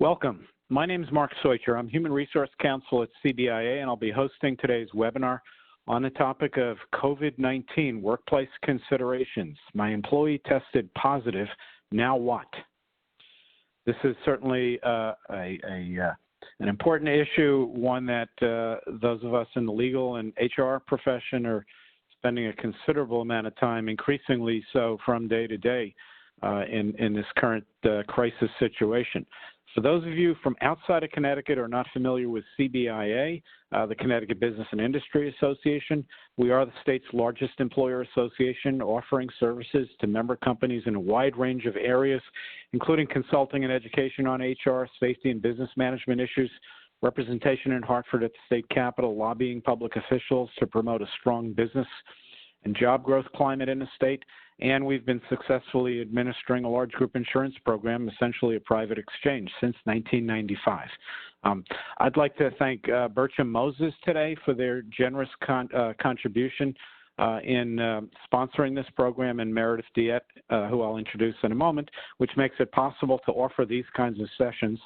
Welcome. My name is Mark Soycher. I'm Human Resource Counsel at CBIA, and I'll be hosting today's webinar on the topic of COVID-19 workplace considerations. My employee tested positive, now what? This is certainly an important issue, one that those of us in the legal and HR profession are spending a considerable amount of time, increasingly so from day to day, in this current crisis situation. For those of you from outside of Connecticut or not familiar with CBIA, the Connecticut Business and Industry Association, we are the state's largest employer association, offering services to member companies in a wide range of areas, including consulting and education on HR, safety and business management issues, representation in Hartford at the state capitol, lobbying public officials to promote a strong business and job growth climate in the state, and we've been successfully administering a large group insurance program, essentially a private exchange, since 1995. I'd like to thank Berchem Moses today for their generous contribution in sponsoring this program, and Meredith Diette, who I'll introduce in a moment, which makes it possible to offer these kinds of sessions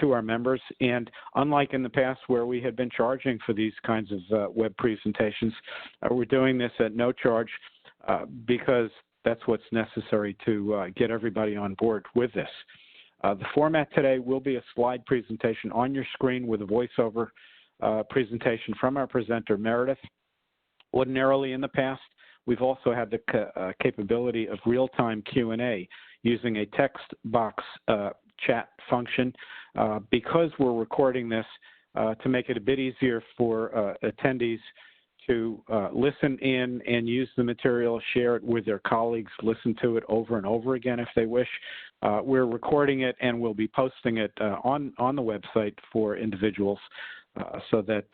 to our members. And unlike in the past where we had been charging for these kinds of web presentations, we're doing this at no charge because that's what's necessary to get everybody on board with this. The format today will be a slide presentation on your screen with a voiceover presentation from our presenter, Meredith. Ordinarily in the past, we've also had the capability of real-time Q&A using a text box chat function. Because we're recording this to make it a bit easier for attendees to listen in and use the material, share it with their colleagues, listen to it over and over again if they wish. We're recording it and we'll be posting it on the website for individuals so that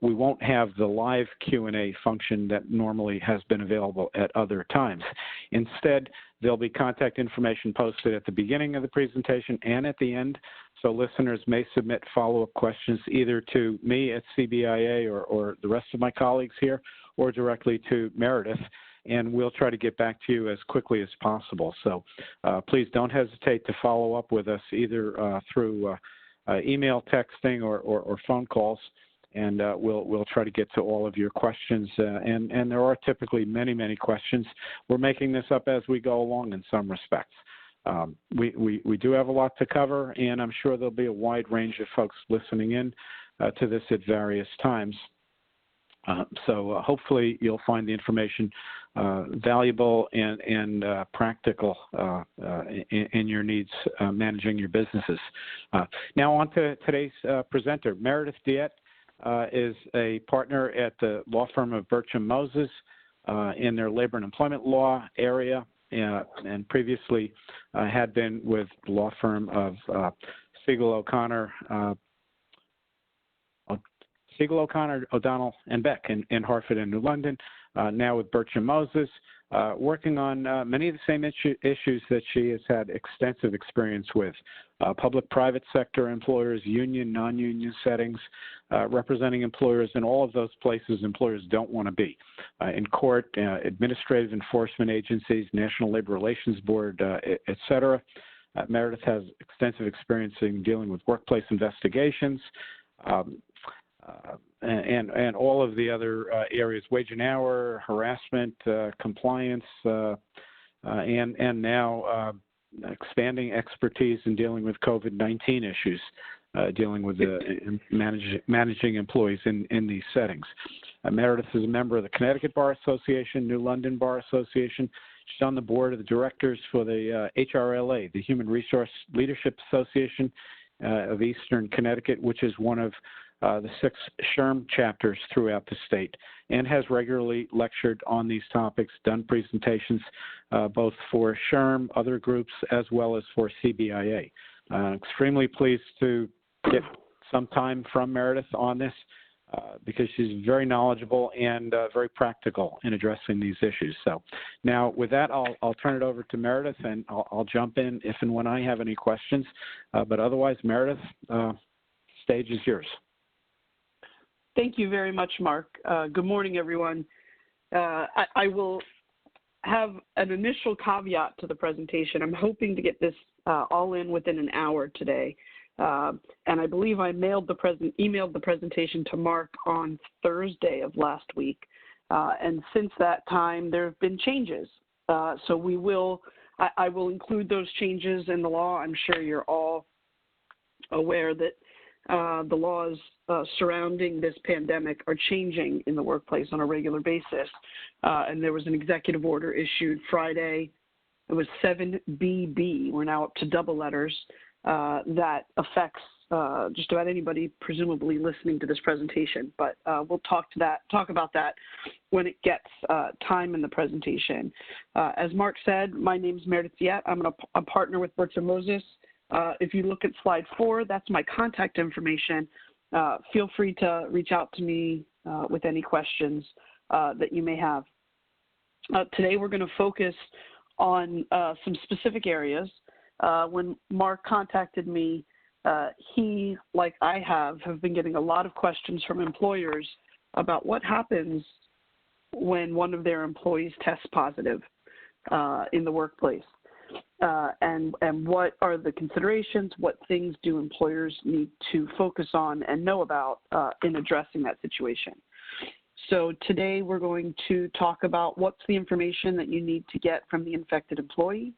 we won't have the live Q&A function that normally has been available at other times. Instead, there'll be contact information posted at the beginning of the presentation and at the end, so listeners may submit follow-up questions either to me at CBIA or the rest of my colleagues here, or directly to Meredith, and we'll try to get back to you as quickly as possible. So please don't hesitate to follow up with us either through email, texting, or phone calls, and we'll try to get to all of your questions. And there are typically many questions. We're making this up as we go along in some respects. We do have a lot to cover, and I'm sure there'll be a wide range of folks listening in to this at various times. So hopefully you'll find the information valuable and practical in your needs managing your businesses. Now on to today's presenter. Meredith Diette is a partner at the law firm of Berchem Moses in their labor and employment law area, and previously had been with the law firm of Siegel O'Connor, O'Donnell, and Beck in Hartford and New London, now with Berchem Moses, working on many of the same issues that she has had extensive experience with. Public-private sector employers, union, non-union settings, representing employers in all of those places employers don't want to be. In court, administrative enforcement agencies, National Labor Relations Board, et cetera. Meredith has extensive experience in dealing with workplace investigations, and all of the other areas, wage and hour, harassment, compliance, and now expanding expertise in dealing with COVID-19 issues, dealing with managing employees in these settings. Meredith is a member of the Connecticut Bar Association, New London Bar Association. She's on the board of the directors for the HRLA, the Human Resource Leadership Association of Eastern Connecticut, which is one of the 6 SHRM chapters throughout the state, and has regularly lectured on these topics, done presentations both for SHRM, other groups, as well as for CBIA. Extremely pleased to get some time from Meredith on this because she's very knowledgeable and very practical in addressing these issues. So now with that, I'll turn it over to Meredith, and I'll jump in if and when I have any questions. But otherwise, Meredith, stage is yours. Thank you very much, Mark. Good morning, everyone. I will have an initial caveat to the presentation. I'm hoping to get this all in within an hour today. And I believe I emailed the presentation to Mark on Thursday of last week. And since that time, there have been changes. So I will include those changes in the law. I'm sure you're all aware that the laws surrounding this pandemic are changing in the workplace on a regular basis. And there was an executive order issued Friday. It was 7BB. We're now up to double letters that affects just about anybody presumably listening to this presentation. But we'll talk about that when it gets time in the presentation. As Mark said, my name is Meredith Diette. I'm a partner with Berchem Moses. If you look at slide 4, that's my contact information. Feel free to reach out to me with any questions that you may have. Today we're going to focus on some specific areas. When Mark contacted me, he, like I have been getting a lot of questions from employers about what happens when one of their employees tests positive in the workplace. And what are the considerations, what things do employers need to focus on and know about in addressing that situation. So today we're going to talk about what's the information that you need to get from the infected employee,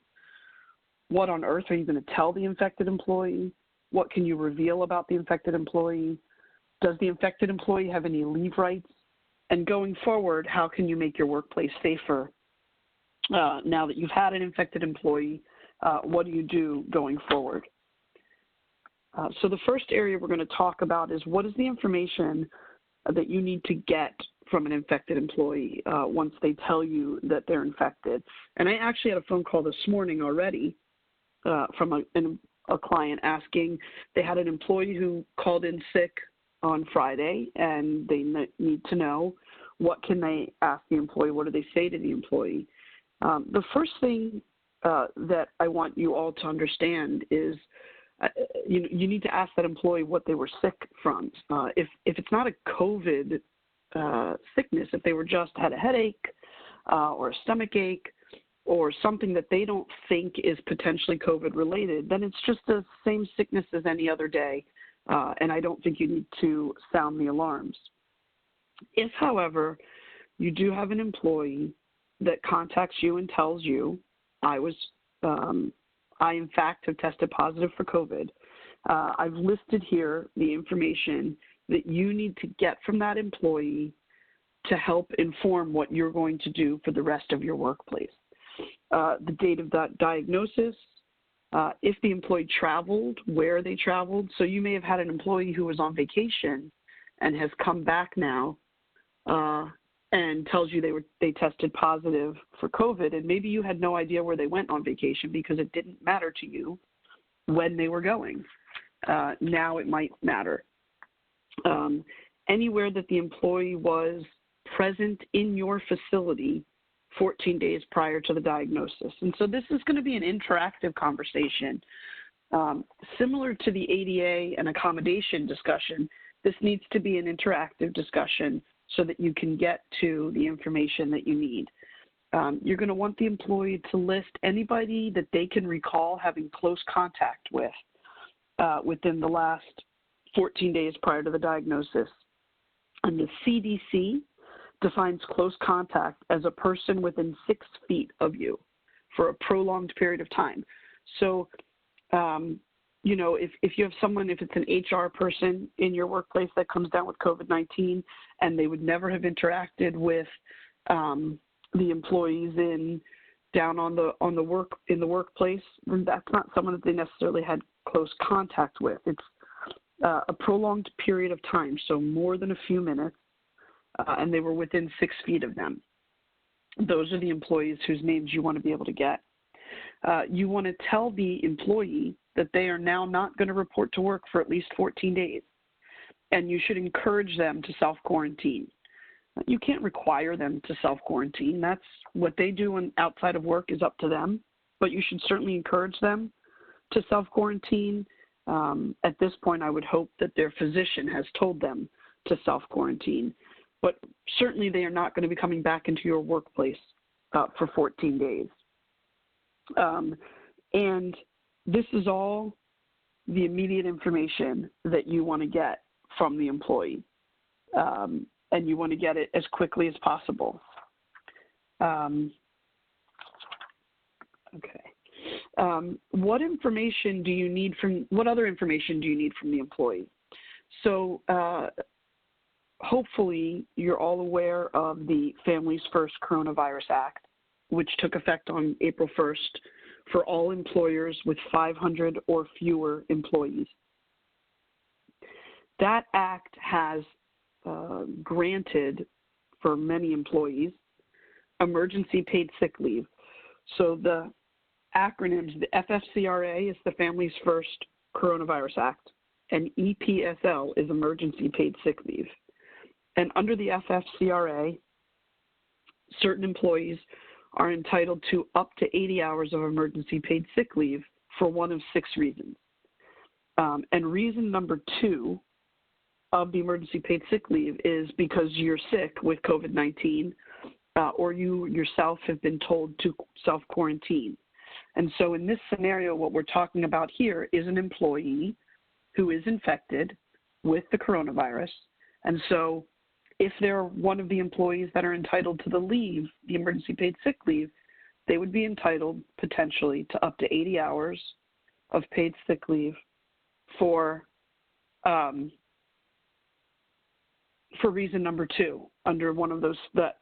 what on earth are you going to tell the infected employee, what can you reveal about the infected employee, does the infected employee have any leave rights, and going forward, how can you make your workplace safer now that you've had an infected employee, what do you do going forward? So the first area we're going to talk about is what is the information that you need to get from an infected employee once they tell you that they're infected. And I actually had a phone call this morning already from a client asking, they had an employee who called in sick on Friday and they need to know what can they ask the employee, what do they say to the employee. The first thing that I want you all to understand is you need to ask that employee what they were sick from. If it's not a COVID sickness, if they were just had a headache or a stomach ache or something that they don't think is potentially COVID related, then it's just the same sickness as any other day, and I don't think you need to sound the alarms. If, however, you do have an employee that contacts you and tells you, I in fact have tested positive for COVID, I've listed here the information that you need to get from that employee to help inform what you're going to do for the rest of your workplace. The date of that diagnosis, if the employee traveled, where they traveled. So you may have had an employee who was on vacation and has come back now and tells you they tested positive for COVID, and maybe you had no idea where they went on vacation because it didn't matter to you when they were going. Now it might matter. Anywhere that the employee was present in your facility 14 days prior to the diagnosis. And so this is going to be an interactive conversation. Similar to the ADA and accommodation discussion, this needs to be an interactive discussion so that you can get to the information that you need. You're going to want the employee to list anybody that they can recall having close contact with within the last 14 days prior to the diagnosis. And the CDC defines close contact as a person within 6 feet of you for a prolonged period of time. So, if you have someone, if it's an HR person in your workplace that comes down with COVID-19 and they would never have interacted with the employees in the workplace, then that's not someone that they necessarily had close contact with. It's a prolonged period of time, so more than a few minutes, and they were within 6 feet of them. Those are the employees whose names you want to be able to get. You want to tell the employee that they are now not going to report to work for at least 14 days, and you should encourage them to self-quarantine. You can't require them to self-quarantine. That's what they do outside of work is up to them, but you should certainly encourage them to self-quarantine. At this point, I would hope that their physician has told them to self-quarantine, but certainly they are not going to be coming back into your workplace for 14 days. And this is all the immediate information that you want to get from the employee, and you want to get it as quickly as possible. What information do you need what other information do you need from the employee? So hopefully you're all aware of the Families First Coronavirus Act, which took effect on April 1st for all employers with 500 or fewer employees. That act has granted for many employees emergency paid sick leave. So the acronyms, the FFCRA is the Families First Coronavirus Act, and EPSL is Emergency Paid Sick Leave. And under the FFCRA, certain employees are entitled to up to 80 hours of emergency paid sick leave for one of 6 reasons. And reason number 2 of the emergency paid sick leave is because you're sick with COVID-19 or you yourself have been told to self-quarantine. And so in this scenario, what we're talking about here is an employee who is infected with the coronavirus. And so if they're one of the employees that are entitled to the leave, the emergency paid sick leave, they would be entitled potentially to up to 80 hours of paid sick leave for reason number 2, under one of those,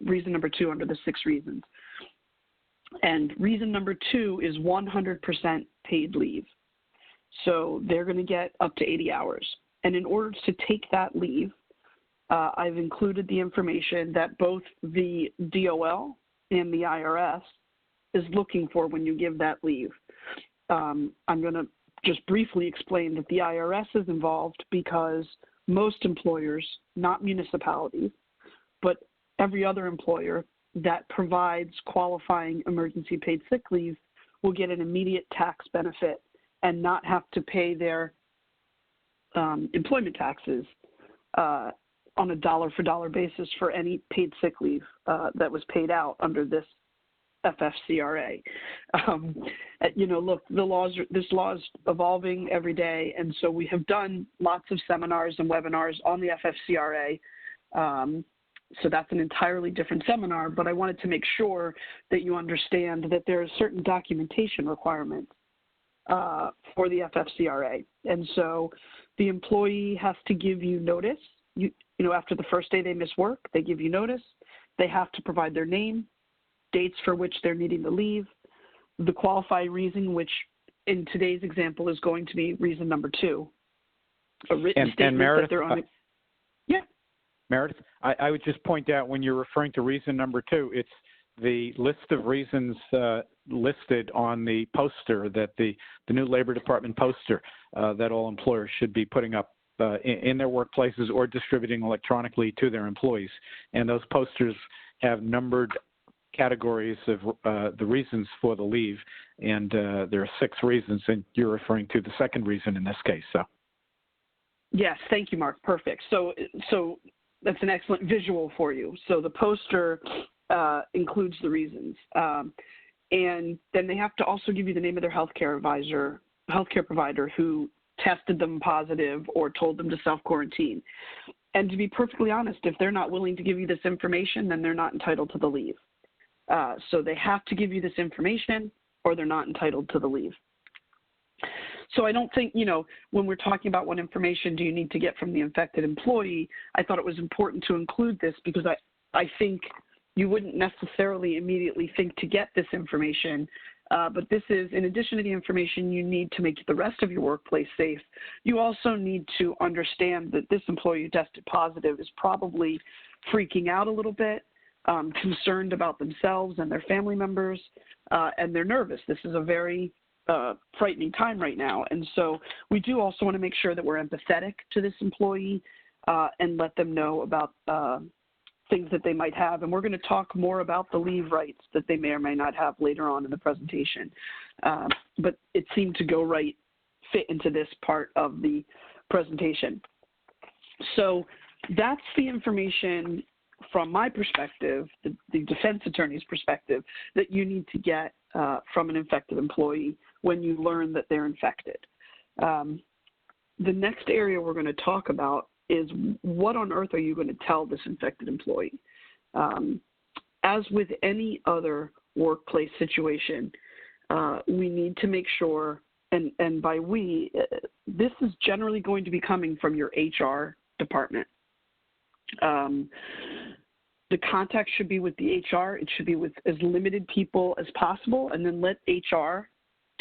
reason number 2 under the 6 reasons. And reason number 2 is 100% paid leave. So they're going to get up to 80 hours. And in order to take that leave, I've included the information that both the DOL and the IRS is looking for when you give that leave. I'm going to just briefly explain that the IRS is involved because most employers, not municipalities, but every other employer that provides qualifying emergency paid sick leave will get an immediate tax benefit and not have to pay their employment taxes on a dollar-for-dollar basis for any paid sick leave that was paid out under this FFCRA. Look, this law is evolving every day, and so we have done lots of seminars and webinars on the FFCRA. So that's an entirely different seminar, but I wanted to make sure that you understand that there are certain documentation requirements for the FFCRA. And so the employee has to give you notice. After the first day they miss work, they give you notice. They have to provide their name, dates for which they're needing to leave, the qualifying reason, which in today's example is going to be reason number 2, a written statement Meredith, that they're on. Yeah. Meredith, I would just point out when you're referring to reason number 2, it's the list of reasons listed on the poster that the new Labor Department poster that all employers should be putting up in their workplaces or distributing electronically to their employees. And those posters have numbered categories of the reasons for the leave, and there are 6 reasons, and you're referring to the second reason in this case. So, yes, thank you, Mark. Perfect. So that's an excellent visual for you. So the poster includes the reasons, and then they have to also give you the name of their healthcare provider who tested them positive or told them to self-quarantine. And to be perfectly honest, if they're not willing to give you this information, then they're not entitled to the leave. So they have to give you this information or they're not entitled to the leave. So I don't think, when we're talking about what information do you need to get from the infected employee, I thought it was important to include this because I think you wouldn't necessarily immediately think to get this information. But this is, in addition to the information you need to make the rest of your workplace safe, you also need to understand that this employee who tested positive is probably freaking out a little bit, concerned about themselves and their family members, and they're nervous. This is a very frightening time right now. And so we do also want to make sure that we're empathetic to this employee and let them know about things that they might have. And we're going to talk more about the leave rights that they may or may not have later on in the presentation. But it seemed to fit into this part of the presentation. So that's the information from my perspective, the defense attorney's perspective, that you need to get from an infected employee when you learn that they're infected. the next area we're going to talk about is what on earth are you going to tell this infected employee? As with any other workplace situation, we need to make sure, and by we, this is generally going to be coming from your HR department. The contact should be with the HR. It should be with as limited people as possible, and then let HR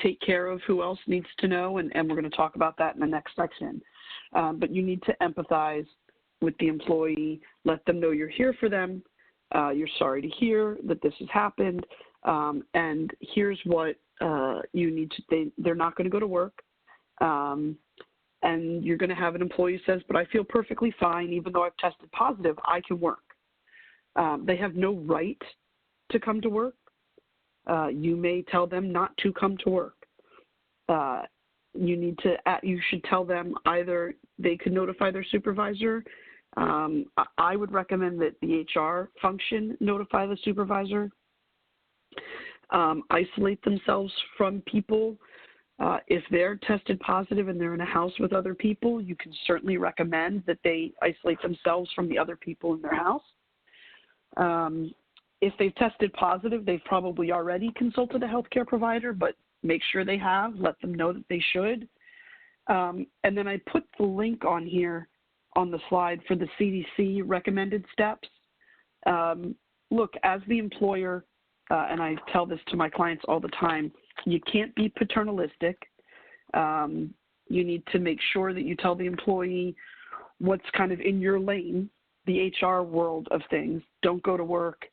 take care of who else needs to know, and we're going to talk about that in the next section. But you need to empathize with the employee, let them know you're here for them, you're sorry to hear that this has happened, and here's what you need to, they're not going to go to work, and you're going to have an employee who says, but I feel perfectly fine, even though I've tested positive, I can work. They have no right to come to work. You may tell them not to come to work. You should tell them either they could notify their supervisor. I would recommend that the HR function notify the supervisor. Isolate themselves from people. If they're tested positive and they're in a house with other people, you can certainly recommend that they isolate themselves from the other people in their house. If they've tested positive, they've probably already consulted a healthcare provider, but make sure they have, let them know that they should. And then I put the link on here on the slide for the CDC recommended steps. Look, as the employer, and I tell this to my clients all the time, you can't be paternalistic. You need to make sure that you tell the employee what's kind of in your lane, the HR world of things. Don't go to work.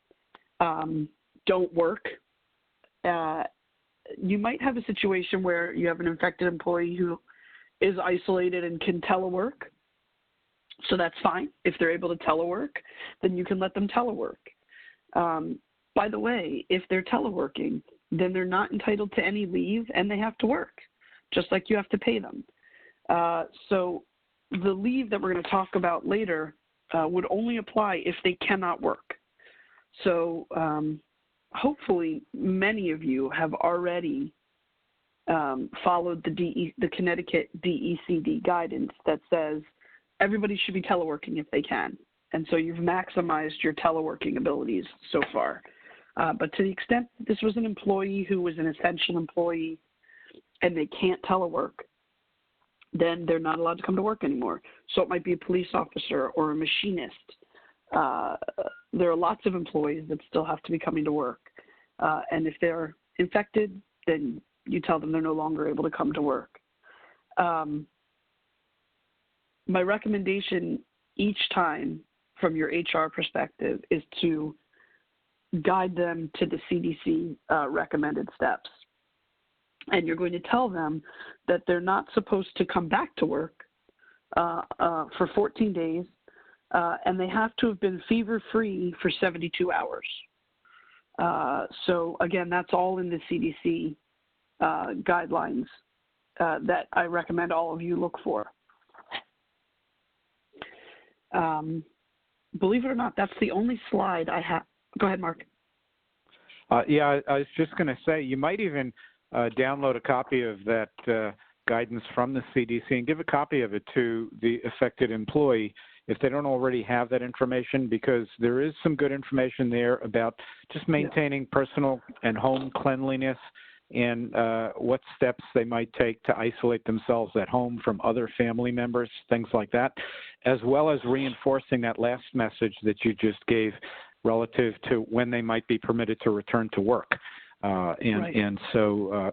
Don't work. You might have a situation where you have an infected employee who is isolated and can telework. So that's fine. If they're able to telework, then you can let them telework. By the way, if they're teleworking, then they're not entitled to any leave and they have to work, just like you have to pay them. So the leave that we're going to talk about later would only apply if they cannot work. So hopefully many of you have already followed the Connecticut DECD guidance that says everybody should be teleworking if they can. And so you've maximized your teleworking abilities so far. But to the extent that this was an employee who was an essential employee and they can't telework, then they're not allowed to come to work anymore. So it might be a police officer or a machinist. There are lots of employees that still have to be coming to work. And if they're infected, then you tell them they're no longer able to come to work. My recommendation each time from your HR perspective is to guide them to the CDC recommended steps. And you're going to tell them that they're not supposed to come back to work for 14 days, and they have to have been fever-free for 72 hours. So, again, that's all in the CDC guidelines that I recommend all of you look for. Believe it or not, that's the only slide I have. Go ahead, Mark. Yeah, I was just going to say, you might even download a copy of that guidance from the CDC and give a copy of it to the affected employee if they don't already have that information, because there is some good information there about just maintaining personal and home cleanliness and what steps they might take to isolate themselves at home from other family members, things like that, as well as reinforcing that last message that you just gave relative to when they might be permitted to return to work. And so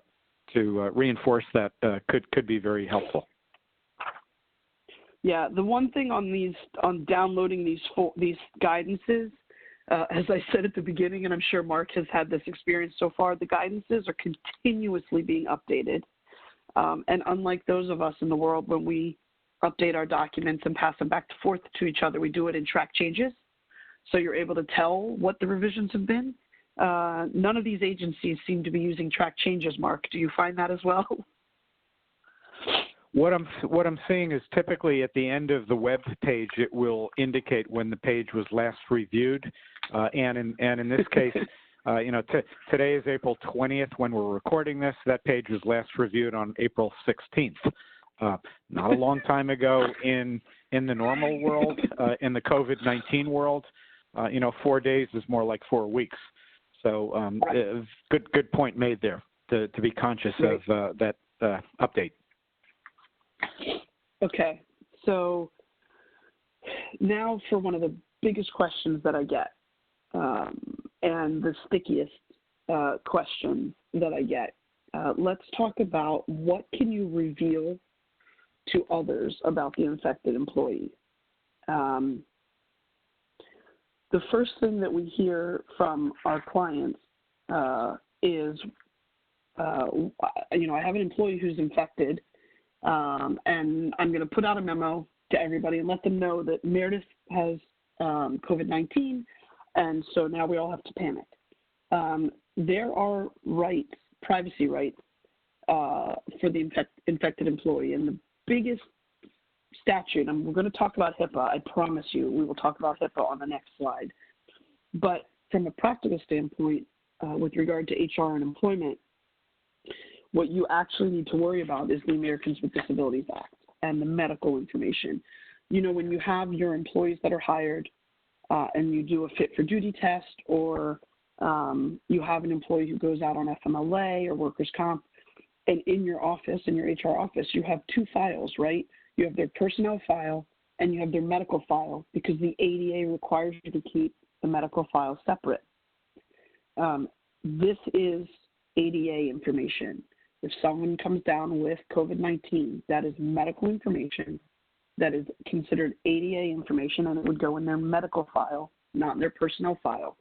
to reinforce that could be very helpful. Yeah, the one thing on downloading these guidances, as I said at the beginning, and I'm sure Mark has had this experience so far, the guidances are continuously being updated. And unlike those of us in the world, when we update our documents and pass them back and forth to each other, we do it in track changes. So you're able to tell what the revisions have been. None of these agencies seem to be using track changes, Mark. Do you find that as well? What I'm seeing is typically at the end of the web page, it will indicate when the page was last reviewed. And in this case, today is April 20th when we're recording this. That page was last reviewed on April 16th. Not a long time ago in the normal world, in the COVID-19 world, 4 days is more like 4 weeks. So good point made there to be conscious of that update. Okay, so now for one of the biggest questions that I get, and the stickiest question that I get. Let's talk about what can you reveal to others about the infected employee. The first thing that we hear from our clients is, I have an employee who's infected, and I'm going to put out a memo to everybody and let them know that Meredith has COVID-19, and so now we all have to panic. There are rights, privacy rights, for the infected employee, and the biggest statute, and we're going to talk about HIPAA, I promise you, we will talk about HIPAA on the next slide. But from a practical standpoint, with regard to HR and employment, what you actually need to worry about is the Americans with Disabilities Act and the medical information. When you have your employees that are hired and you do a fit for duty test, or you have an employee who goes out on FMLA or workers' comp, and in your office, in your HR office, you have two files, right? You have their personnel file and you have their medical file, because the ADA requires you to keep the medical file separate. This is ADA information. If someone comes down with COVID-19, that is medical information that is considered ADA information, and it would go in their medical file, not in their personnel file.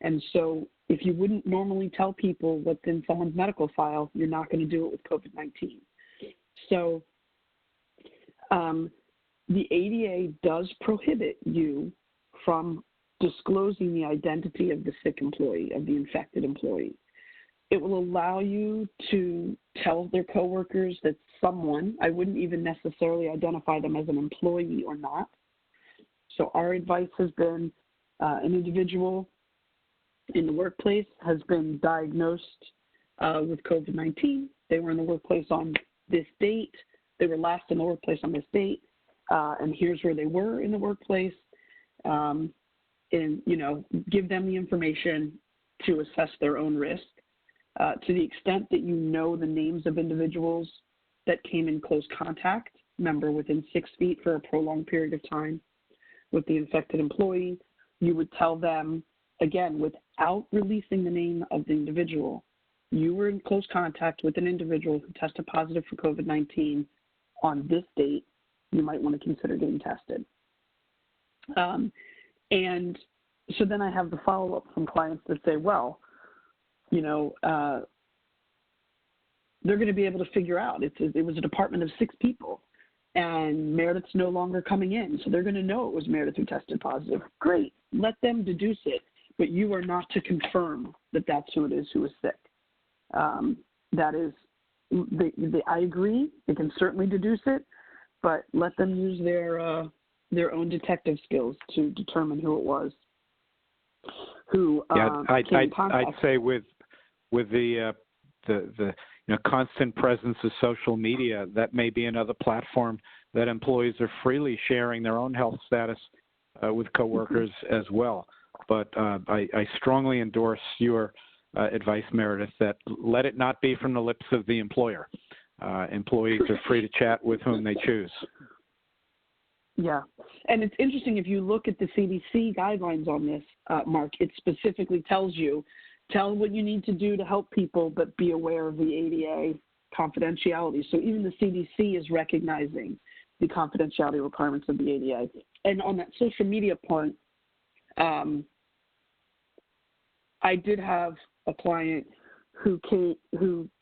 And so if you wouldn't normally tell people what's in someone's medical file, you're not going to do it with COVID-19. So the ADA does prohibit you from disclosing the identity of the sick employee, of the infected employee. It will allow you to tell their coworkers that someone, I wouldn't even necessarily identify them as an employee or not. So our advice has been an individual in the workplace has been diagnosed with COVID-19. They were in the workplace on this date. They were last in the workplace on this date. And here's where they were in the workplace. And, give them the information to assess their own risk. To the extent that you know the names of individuals that came in close contact, remember within 6 feet for a prolonged period of time with the infected employee, you would tell them, again, without releasing the name of the individual, you were in close contact with an individual who tested positive for COVID-19 on this date, you might want to consider getting tested. And so then I have the follow-up from clients that say, well, they're going to be able to figure out. It was a department of 6 people, and Meredith's no longer coming in, so they're going to know it was Meredith who tested positive. Great. Let them deduce it, but you are not to confirm that that's who it is who is sick. That is, I agree. They can certainly deduce it, but let them use their own detective skills to determine who it was. I'd say with the constant presence of social media, that may be another platform that employees are freely sharing their own health status with coworkers as well. But I strongly endorse your advice, Meredith, that let it not be from the lips of the employer. Employees are free to chat with whom they choose. Yeah, and it's interesting, if you look at the CDC guidelines on this, Mark, it specifically tells you, tell what you need to do to help people, but be aware of the ADA confidentiality. So even the CDC is recognizing the confidentiality requirements of the ADA. And on that social media point, I did have a client who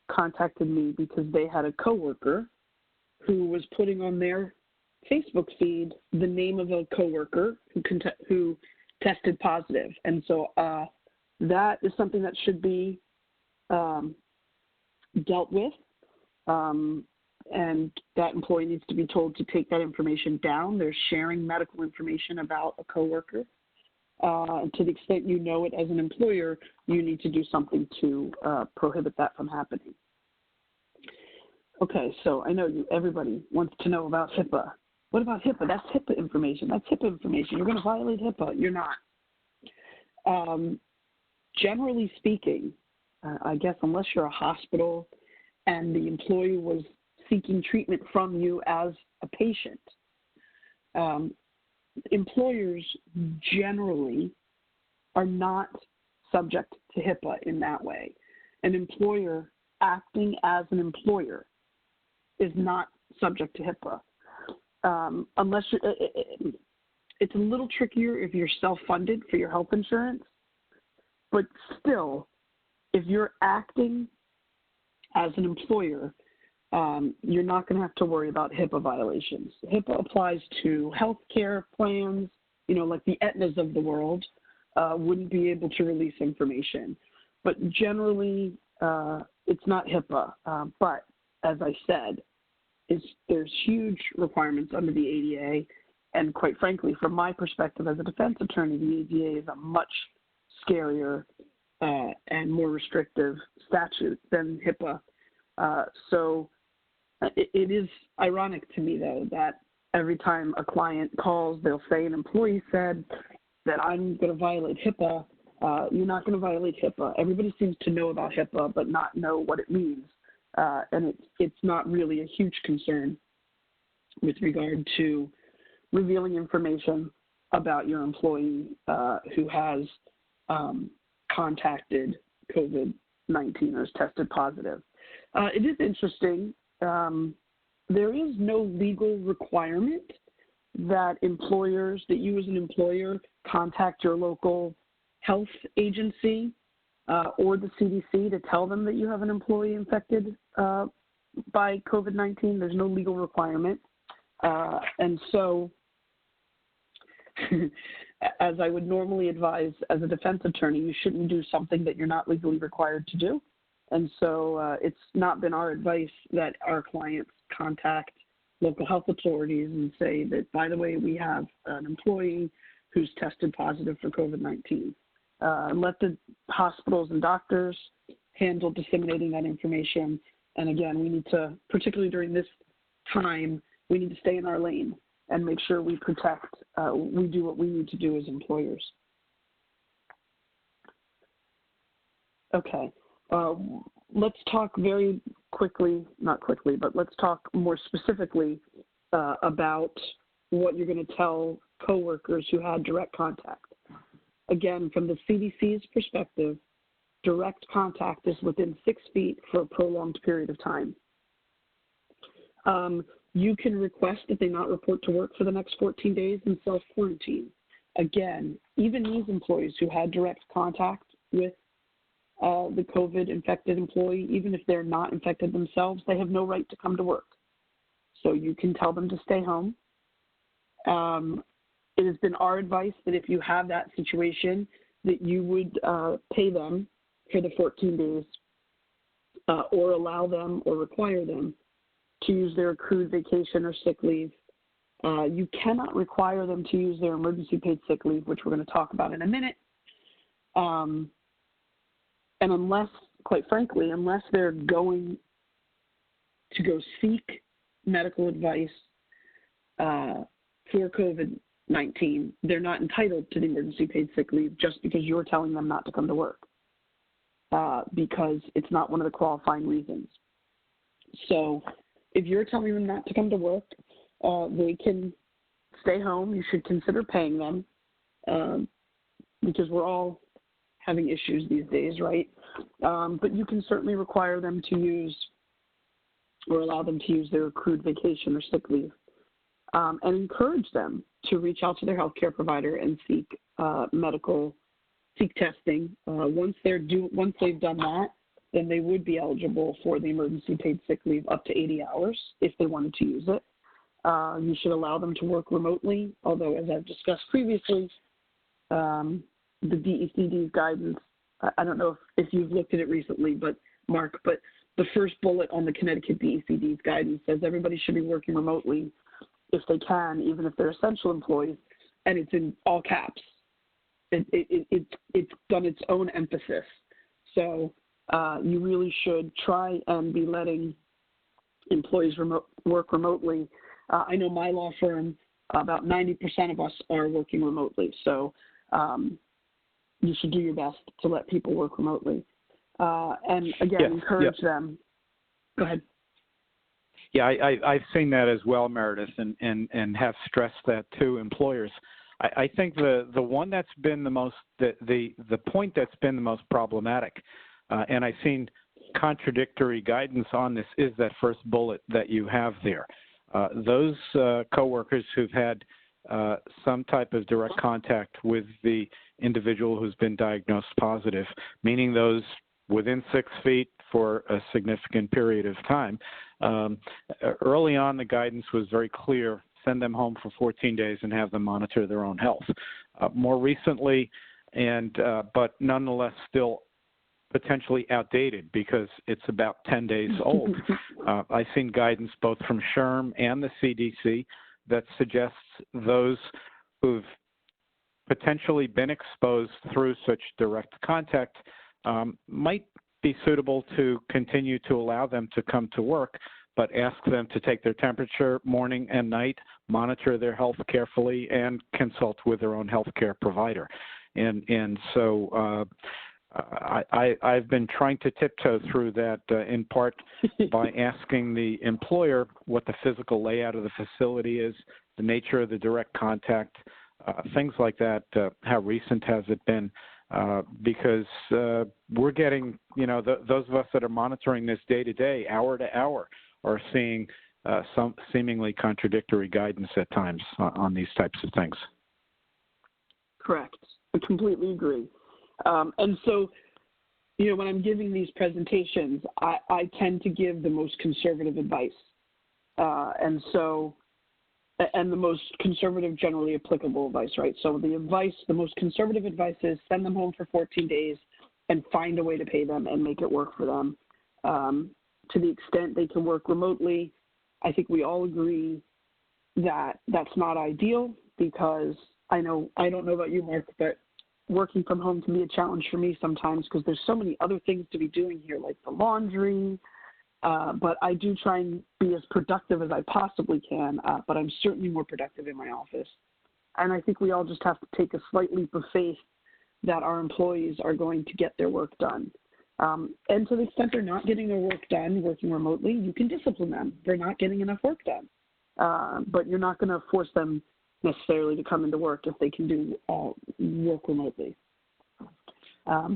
contacted me because they had a coworker who was putting on their Facebook feed the name of a coworker who tested positive, and so that is something that should be dealt with, and that employee needs to be told to take that information down. They're sharing medical information about a coworker. To the extent you know it as an employer, you need to do something to prohibit that from happening. Okay, so I know everybody wants to know about HIPAA. What about HIPAA? That's HIPAA information. That's HIPAA information. You're going to violate HIPAA. You're not. Generally speaking, I guess unless you're a hospital and the employee was seeking treatment from you as a patient, employers generally are not subject to HIPAA in that way. An employer acting as an employer is not subject to HIPAA. Unless it's a little trickier if you're self-funded for your health insurance, but still, if you're acting as an employer, you're not going to have to worry about HIPAA violations. HIPAA applies to healthcare plans, like the Aetnas of the world wouldn't be able to release information. But generally, it's not HIPAA. But as I said, there's huge requirements under the ADA. And quite frankly, from my perspective as a defense attorney, the ADA is a much scarier and more restrictive statute than HIPAA. So it is ironic to me, though, that every time a client calls, they'll say an employee said that I'm going to violate HIPAA. You're not going to violate HIPAA. Everybody seems to know about HIPAA but not know what it means. And it's not really a huge concern with regard to revealing information about your employee who has contacted COVID-19 or has tested positive. It is interesting. There is no legal requirement that you as an employer contact your local health agency or the CDC to tell them that you have an employee infected by COVID-19. There's no legal requirement. And so, as I would normally advise as a defense attorney, you shouldn't do something that you're not legally required to do. And so it's not been our advice that our clients contact local health authorities and say that, by the way, we have an employee who's tested positive for COVID-19. Let the hospitals and doctors handle disseminating that information. And again, we need to, particularly during this time, we need to stay in our lane and make sure we we do what we need to do as employers. Okay. Let's talk very quickly, not quickly, but let's talk more specifically about what you're going to tell coworkers who had direct contact. Again, from the CDC's perspective, direct contact is within 6 feet for a prolonged period of time. You can request that they not report to work for the next 14 days and self-quarantine. Again, even these employees who had direct contact with the COVID-infected employee, even if they're not infected themselves, they have no right to come to work. So you can tell them to stay home. It has been our advice that if you have that situation, that you would pay them for the 14 days or allow them or require them to use their accrued vacation or sick leave. You cannot require them to use their emergency paid sick leave, which we're going to talk about in a minute. And unless, quite frankly, unless they're going to go seek medical advice for COVID-19, they're not entitled to the emergency paid sick leave just because you're telling them not to come to work, because it's not one of the qualifying reasons. So if you're telling them not to come to work, they can stay home. You should consider paying them because we're all having issues these days, right? But you can certainly require them to use or allow them to use their accrued vacation or sick leave, and encourage them to reach out to their healthcare provider and seek testing. Once they've done that, then they would be eligible for the emergency paid sick leave up to 80 hours if they wanted to use it. You should allow them to work remotely, although, as I've discussed previously, the DECD's guidance, I don't know if you've looked at it recently, but Mark, but the first bullet on the Connecticut DECD's guidance says everybody should be working remotely if they can, even if they're essential employees, and it's in all caps. It's done its own emphasis. So you really should try and be letting employees work remotely. I know my law firm, about 90% of us are working remotely. So you should do your best to let people work remotely. And again, encourage them. Go ahead. Yeah, I've seen that as well, Meredith, and have stressed that to employers. I think the one that's been the most, the point that's been the most problematic, and I've seen contradictory guidance on this, is that first bullet that you have there. Those coworkers who've had some type of direct contact with the individual who's been diagnosed positive, meaning those within 6 feet for a significant period of time. Early on, the guidance was very clear: send them home for 14 days and have them monitor their own health. More recently, but nonetheless still potentially outdated because it's about 10 days old. I've seen guidance both from SHRM and the CDC that suggests those who've potentially been exposed through such direct contact might be suitable to continue to allow them to come to work, but ask them to take their temperature morning and night, monitor their health carefully, and consult with their own health care provider. And so I've been trying to tiptoe through that in part by asking the employer what the physical layout of the facility is, the nature of the direct contact, things like that. How recent has it been? Because we're getting, those of us that are monitoring this day to day, hour to hour, are seeing some seemingly contradictory guidance at times on these types of things. Correct. I completely agree. And so, when I'm giving these presentations, I tend to give the most conservative advice. And the most conservative, generally applicable advice, right? So the most conservative advice is send them home for 14 days and find a way to pay them and make it work for them. To the extent they can work remotely, I think we all agree that that's not ideal, because I don't know about you, Mark, but working from home can be a challenge for me sometimes because there's so many other things to be doing here, like the laundry. But I do try and be as productive as I possibly can, but I'm certainly more productive in my office. And I think we all just have to take a slight leap of faith that our employees are going to get their work done. And to the extent they're not getting their work done working remotely, you can discipline them. They're not getting enough work done. But you're not going to force them necessarily to come into work if they can do work remotely. I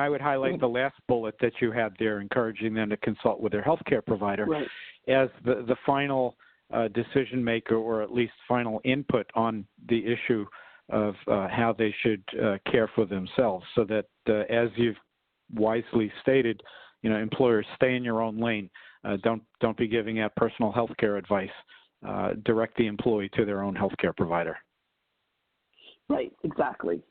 would highlight the last bullet that you had there, encouraging them to consult with their healthcare provider, right, as the final decision maker, or at least final input on the issue of how they should care for themselves, so that as you've wisely stated, employers, stay in your own lane. Don't be giving out personal health care advice. Direct the employee to their own health care provider. Right, exactly.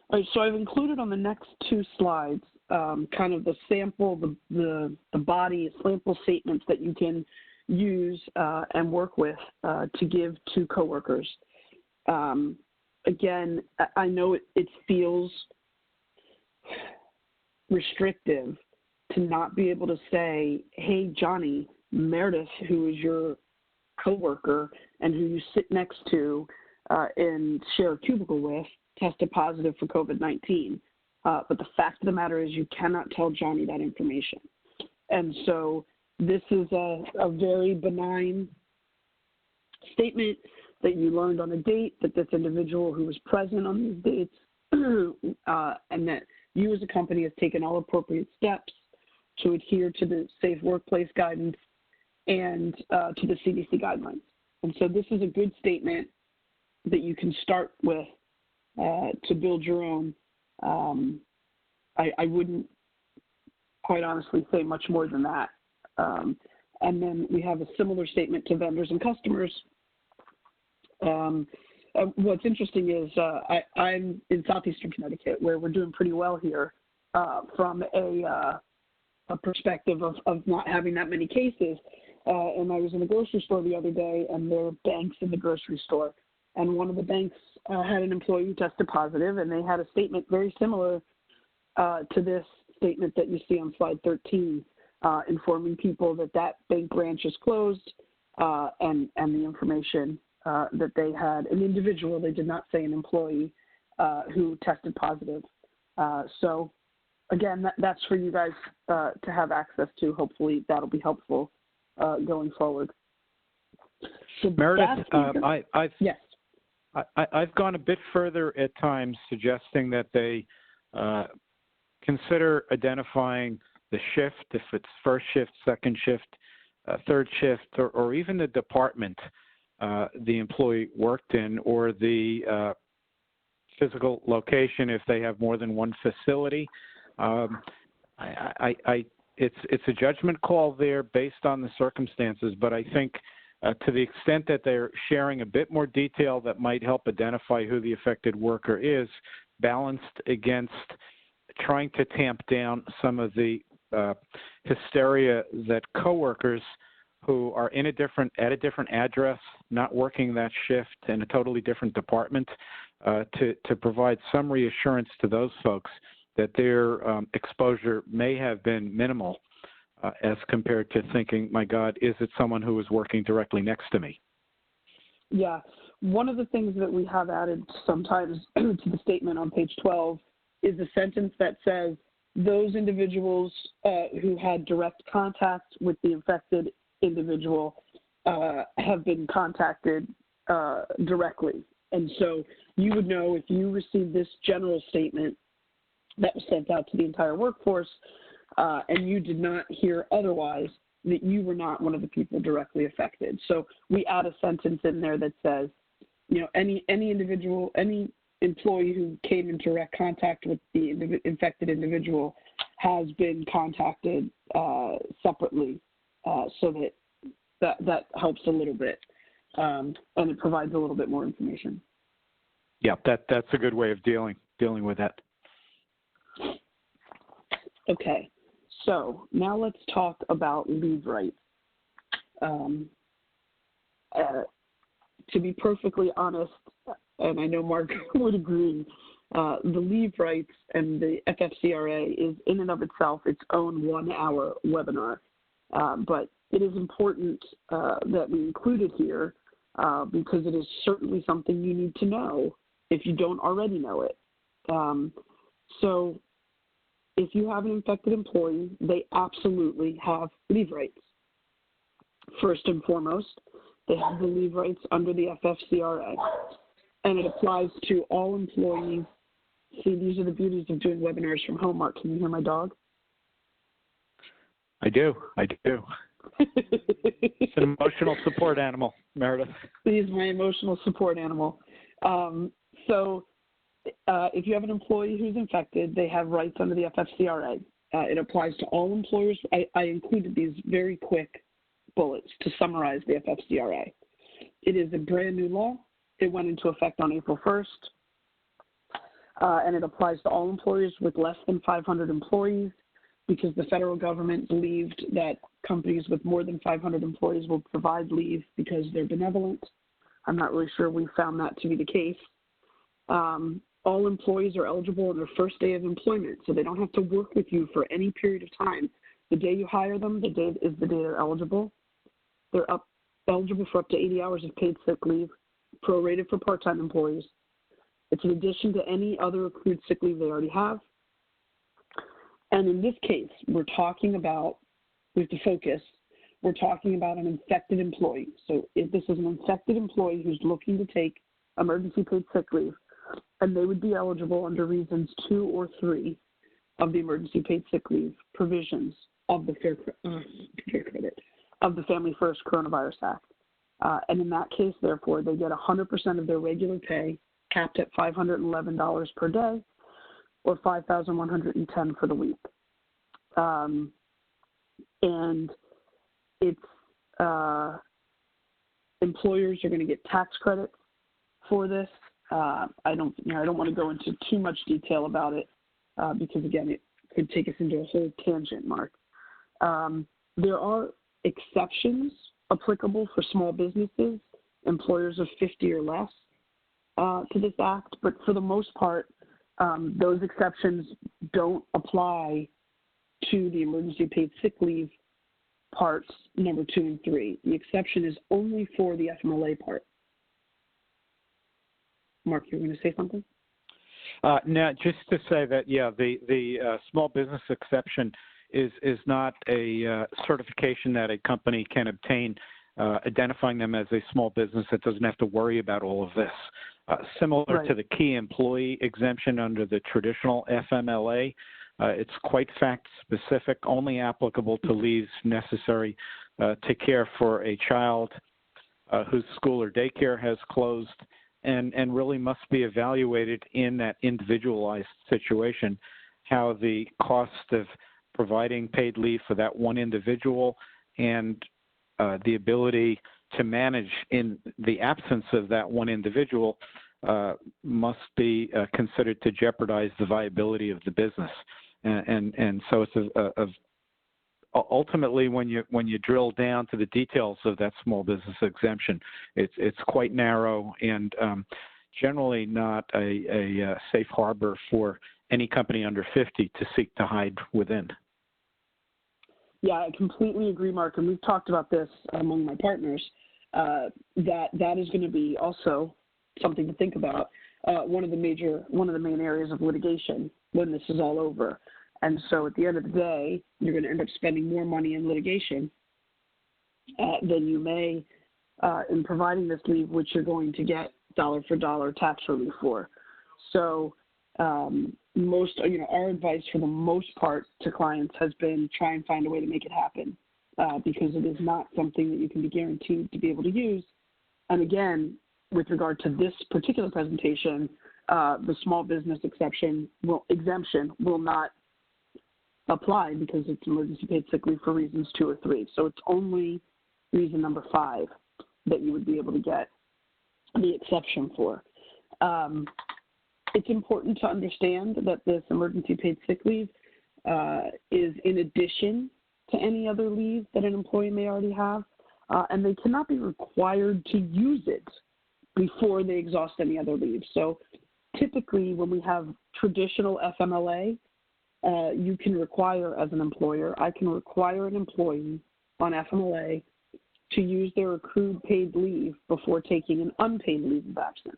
All right, so I've included on the next two slides kind of the sample, the body sample statements that you can use and work with to give to coworkers. Again, I know it feels restrictive to not be able to say, hey, Johnny, Meredith, who is your coworker and who you sit next to and share a cubicle with, tested positive for COVID-19. But the fact of the matter is you cannot tell Johnny that information. And so this is a very benign statement that you learned on a date, that this individual who was present on these dates, and that you as a company have taken all appropriate steps to adhere to the safe workplace guidance and to the CDC guidelines. And so this is a good statement that you can start with to build your own. I wouldn't quite honestly say much more than that. And then we have a similar statement to vendors and customers. What's interesting is I'm in southeastern Connecticut, where we're doing pretty well here from a perspective of not having that many cases. And I was in the grocery store the other day, and there were banks in the grocery store. And one of the banks had an employee who tested positive, and they had a statement very similar to this statement that you see on slide 13. informing people that that bank branch is closed, and the information that they had an individual, they did not say an employee, who tested positive. So again, that's for you guys to have access to. Hopefully that'll be helpful going forward. So Meredith, yes. I've gone a bit further at times, suggesting that they consider identifying the shift, if it's first shift, second shift, third shift, or even the department the employee worked in, or the physical location if they have more than one facility. It's a judgment call there based on the circumstances, but I think to the extent that they're sharing a bit more detail that might help identify who the affected worker is, balanced against trying to tamp down some of the hysteria that coworkers who are at a different address, not working that shift in a totally different department, to provide some reassurance to those folks that their exposure may have been minimal as compared to thinking, my God, is it someone who is working directly next to me? Yeah. One of the things that we have added sometimes to the statement on page 12 is a sentence that says those individuals who had direct contact with the infected individual have been contacted directly. And so you would know if you received this general statement that was sent out to the entire workforce and you did not hear otherwise, that you were not one of the people directly affected. So we add a sentence in there that says, any individual, any employee who came in direct contact with the infected individual has been contacted separately, so that helps a little bit, and it provides a little bit more information. Yeah, that's a good way of dealing with that. Okay, so now let's talk about leave rights. To be perfectly honest, and I know Mark would agree, the leave rights and the FFCRA is in and of itself its own 1-hour webinar. But it is important that we include it here because it is certainly something you need to know if you don't already know it. So if you have an infected employee, they absolutely have leave rights. First and foremost, they have the leave rights under the FFCRA, and it applies to all employees. See, these are the beauties of doing webinars from home. Mark, can you hear my dog? I do. It's an emotional support animal, Meredith. He's my emotional support animal. So if you have an employee who's infected, they have rights under the FFCRA. It applies to all employers. I included these very quick bullets to summarize the FFCRA. It is a brand new law. It went into effect on April 1st, and it applies to all employers with less than 500 employees because the federal government believed that companies with more than 500 employees will provide leave because they're benevolent. I'm not really sure we found that to be the case. All employees are eligible on their first day of employment, so they don't have to work with you for any period of time. The day you hire them, the day is the day they're eligible. They're eligible for up to 80 hours of paid sick leave, prorated for part-time employees. It's in addition to any other accrued sick leave they already have. And in this case, we're talking about, with the focus, we're talking about an infected employee. So if this is an infected employee who's looking to take emergency paid sick leave, and they would be eligible under reasons 2 or 3 of the emergency paid sick leave provisions of the of the Family First Coronavirus Act. And in that case, therefore, they get 100% of their regular pay, capped at $511 per day, or $5,110 for the week. And it's employers are going to get tax credits for this. I don't want to go into too much detail about it because again, it could take us into a whole tangent, Mark. There are exceptions applicable for small businesses, employers of 50 or less to this act, but for the most part, those exceptions don't apply to the emergency paid sick leave parts number 2 and 3. The exception is only for the FMLA part. Mark, you were going to say something? Now, just to say that, the small business exception is not a certification that a company can obtain, identifying them as a small business that doesn't have to worry about all of this. Similar to the key employee exemption under the traditional FMLA, it's quite fact-specific, only applicable to leaves necessary to care for a child whose school or daycare has closed, and really must be evaluated in that individualized situation, how the cost of providing paid leave for that one individual and the ability to manage in the absence of that one individual must be considered to jeopardize the viability of the business. And so it's ultimately, when you drill down to the details of that small business exemption, it's quite narrow and generally not a safe harbor for any company under 50 to seek to hide within. Yeah, I completely agree, Mark, and we've talked about this among my partners, that is going to be also something to think about. One of the main areas of litigation when this is all over. And so at the end of the day, you're going to end up spending more money in litigation than you may in providing this leave, which you're going to get dollar for dollar tax relief for. So our advice for the most part to clients has been try and find a way to make it happen because it is not something that you can be guaranteed to be able to use. And again, with regard to this particular presentation, the small business exemption will not apply because it's emergency paid sick leave for reasons 2 or 3. So it's only reason number 5 that you would be able to get the exception for. It's important to understand that this emergency paid sick leave is in addition to any other leave that an employee may already have, and they cannot be required to use it before they exhaust any other leave. So typically when we have traditional FMLA, you can require, as an employer, I can require an employee on FMLA to use their accrued paid leave before taking an unpaid leave of absence.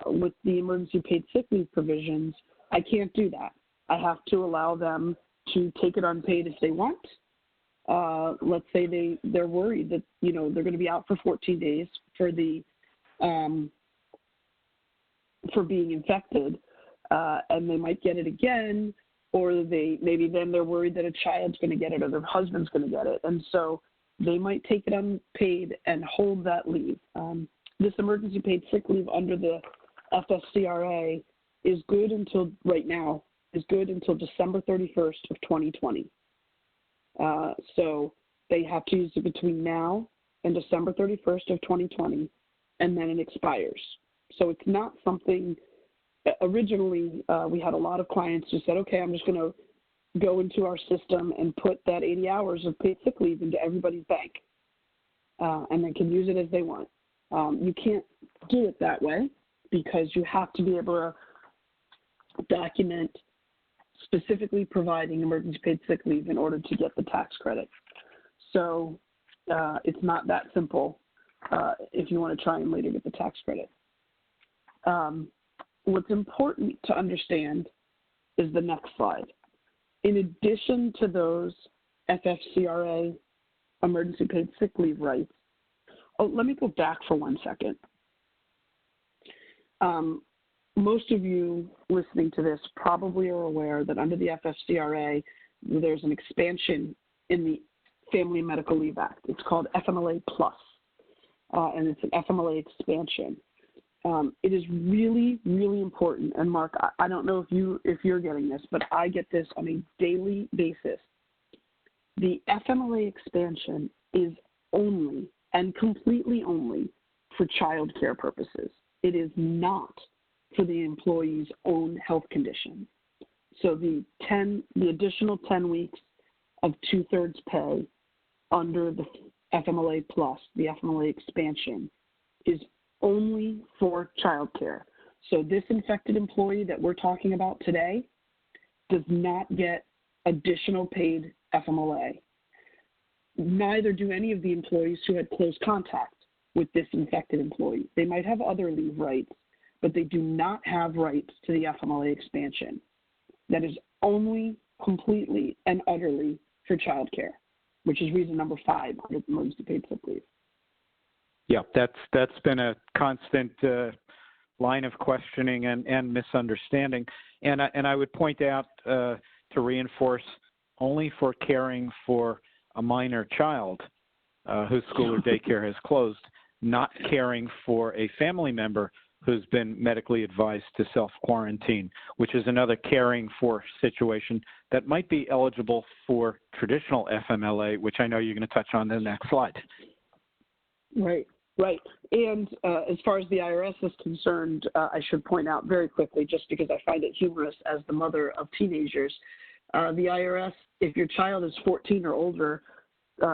With the emergency paid sick leave provisions, I can't do that. I have to allow them to take it unpaid if they want. Let's say they're worried that they're going to be out for 14 days for the for being infected, and they might get it again, or maybe then they're worried that a child's going to get it or their husband's going to get it, and so they might take it unpaid and hold that leave. This emergency paid sick leave under the FFCRA is good until December 31st of 2020. So they have to use it between now and December 31st of 2020, and then it expires. So it's not something, originally we had a lot of clients who said, okay, I'm just going to go into our system and put that 80 hours of paid sick leave into everybody's bank, and they can use it as they want. You can't do it that way because you have to be able to document specifically providing emergency paid sick leave in order to get the tax credit. So it's not that simple if you want to try and later get the tax credit. What's important to understand is the next slide. In addition to those FFCRA emergency paid sick leave rights, let me go back for 1 second. Most of you listening to this probably are aware that under the FFCRA, there's an expansion in the Family and Medical Leave Act. It's called FMLA Plus, and it's an FMLA expansion. It is really, really important. And Mark, I don't know if you're getting this, but I get this on a daily basis. The FMLA expansion is only and completely only for child care purposes. It is not for the employee's own health condition. So the additional 10 weeks of 2/3 pay under the FMLA Plus, the FMLA expansion, is only for child care. So this infected employee that we're talking about today does not get additional paid FMLA. Neither do any of the employees who had close contact with this infected employee. They might have other leave rights, but they do not have rights to the FMLA expansion. That is only completely and utterly for childcare, which is reason number 5 under emergency paid sick leave. Yeah, that's been a constant line of questioning and misunderstanding. And I would point out to reinforce, only for caring for a minor child whose school or daycare has closed, not caring for a family member who's been medically advised to self-quarantine, which is another caring for situation that might be eligible for traditional FMLA, which I know you're going to touch on in the next slide. Right. And as far as the IRS is concerned, I should point out very quickly, just because I find it humorous as the mother of teenagers, the IRS, if your child is 14 or older,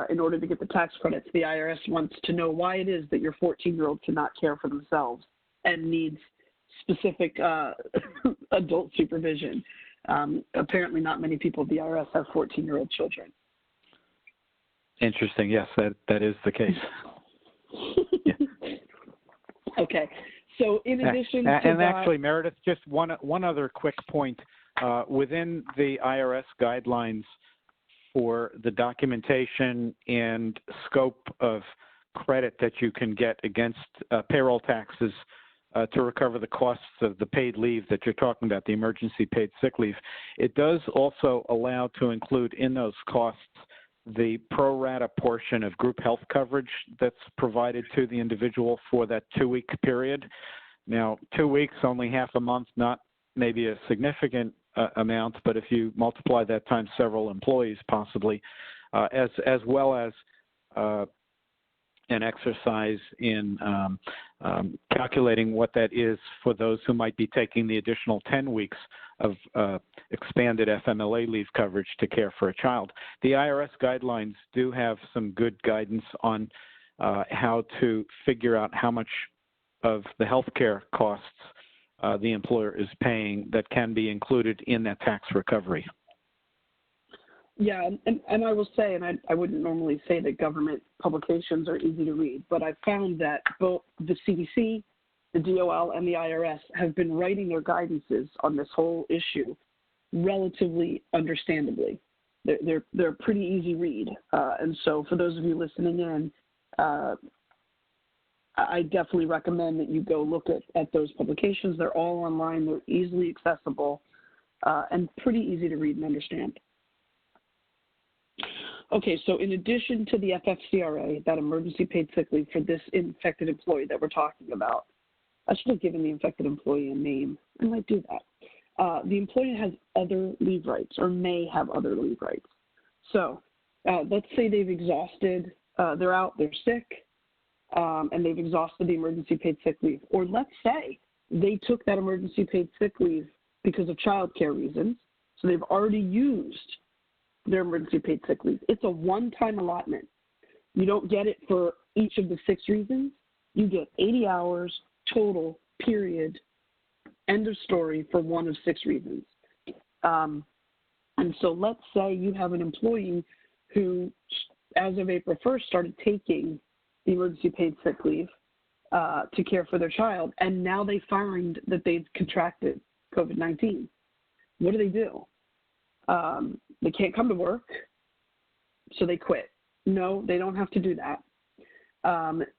in order to get the tax credits, the IRS wants to know why it is that your 14-year-old cannot care for themselves and needs specific adult supervision. Apparently not many people at the IRS have 14-year-old children. Interesting. Yes, that is the case. Yeah. Okay. So in addition to and that, actually, Meredith, just one other quick point. Within the IRS guidelines for the documentation and scope of credit that you can get against payroll taxes to recover the costs of the paid leave that you're talking about, the emergency paid sick leave, it does also allow to include in those costs the pro rata portion of group health coverage that's provided to the individual for that 2-week period. Now, 2 weeks, only half a month, not maybe a significant amount, but if you multiply that times several employees possibly, as well as an exercise in calculating what that is for those who might be taking the additional 10 weeks of expanded FMLA leave coverage to care for a child. The IRS guidelines do have some good guidance on how to figure out how much of the healthcare costs the employer is paying that can be included in that tax recovery. Yeah, and I will say, and I wouldn't normally say that government publications are easy to read, but I've found that both the CDC, the DOL, and the IRS have been writing their guidances on this whole issue relatively understandably. They're a pretty easy read, and so for those of you listening in, I definitely recommend that you go look at those publications. They're all online. They're easily accessible and pretty easy to read and understand. Okay, so in addition to the FFCRA, that emergency paid sick leave for this infected employee that we're talking about, I should have given the infected employee a name. I might do that. The employee has other leave rights or may have other leave rights. So let's say they've exhausted, they're out, they're sick, and they've exhausted the emergency paid sick leave. Or let's say they took that emergency paid sick leave because of childcare reasons, so they've already used their emergency paid sick leave. It's a one-time allotment. You don't get it for each of the 6 reasons. You get 80 hours total, period, end of story for one of 6 reasons. And so let's say you have an employee who, as of April 1st, started taking the emergency paid sick leave to care for their child, and now they find that they've contracted COVID-19. What do? They can't come to work, so they quit. No, they don't have to do that.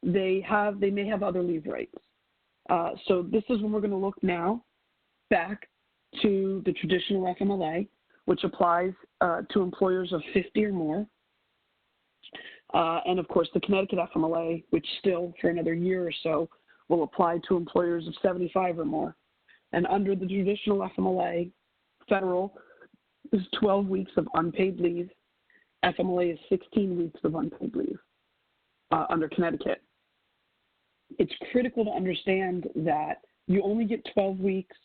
They may have other leave rights. So this is when we're going to look now back to the traditional FMLA, which applies to employers of 50 or more. And of course, the Connecticut FMLA, which still for another year or so will apply to employers of 75 or more. And under the traditional FMLA, federal is 12 weeks of unpaid leave. FMLA is 16 weeks of unpaid leave under Connecticut. It's critical to understand that you only get 12 weeks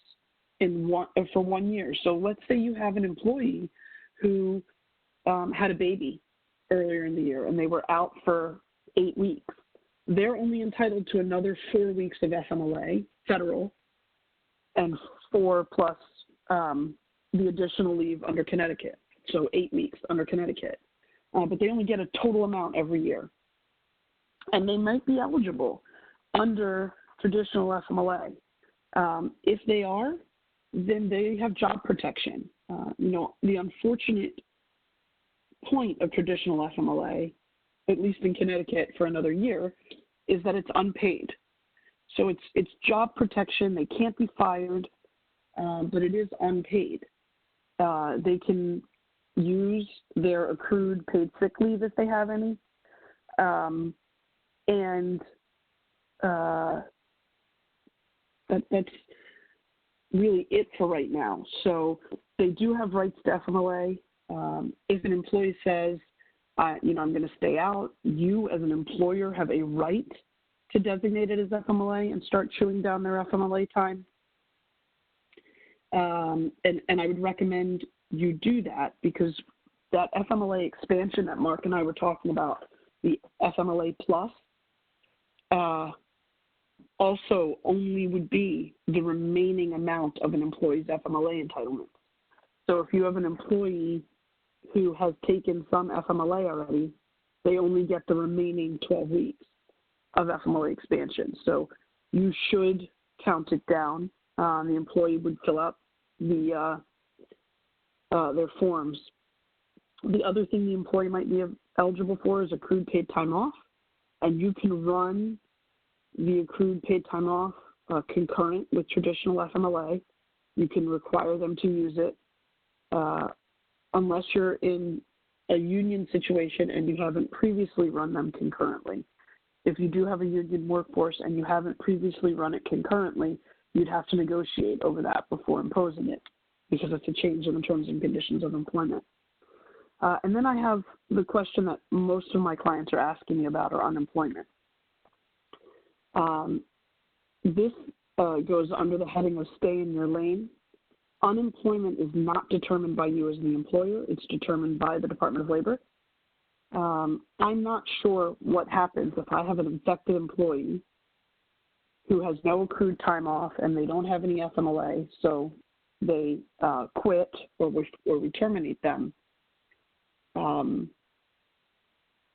for 1 year. So let's say you have an employee who had a baby earlier in the year and they were out for 8 weeks. They're only entitled to another 4 weeks of FMLA, federal, and 4 plus the additional leave under Connecticut. so 8 weeks under Connecticut. But they only get a total amount every year. And they might be eligible under traditional FMLA. If they are, then they have job protection. The unfortunate point of traditional FMLA, at least in Connecticut for another year, is that it's unpaid. So it's job protection. They can't be fired, but it is unpaid. They can use their accrued paid sick leave if they have any. That's really it for right now. So they do have rights to FMLA. If an employee says, I'm going to stay out, you as an employer have a right to designate it as FMLA and start chewing down their FMLA time. And I would recommend you do that, because that FMLA expansion that Mark and I were talking about, the FMLA Plus, also only would be the remaining amount of an employee's FMLA entitlement. So if you have an employee who has taken some FMLA already, they only get the remaining 12 weeks of FMLA expansion. So you should count it down. The employee would fill out their forms. The other thing the employee might be eligible for is accrued paid time off, and you can run the accrued paid time off concurrent with traditional FMLA. You can require them to use it unless you're in a union situation and you haven't previously run them concurrently. If you do have a union workforce and you haven't previously run it concurrently, you'd have to negotiate over that before imposing it, because it's a change in the terms and conditions of employment. And then I have the question that most of my clients are asking me about, are unemployment. This goes under the heading of stay in your lane. Unemployment is not determined by you as the employer. It's determined by the Department of Labor. I'm not sure what happens if I have an infected employee who has no accrued time off and they don't have any FMLA, so they quit or we terminate them,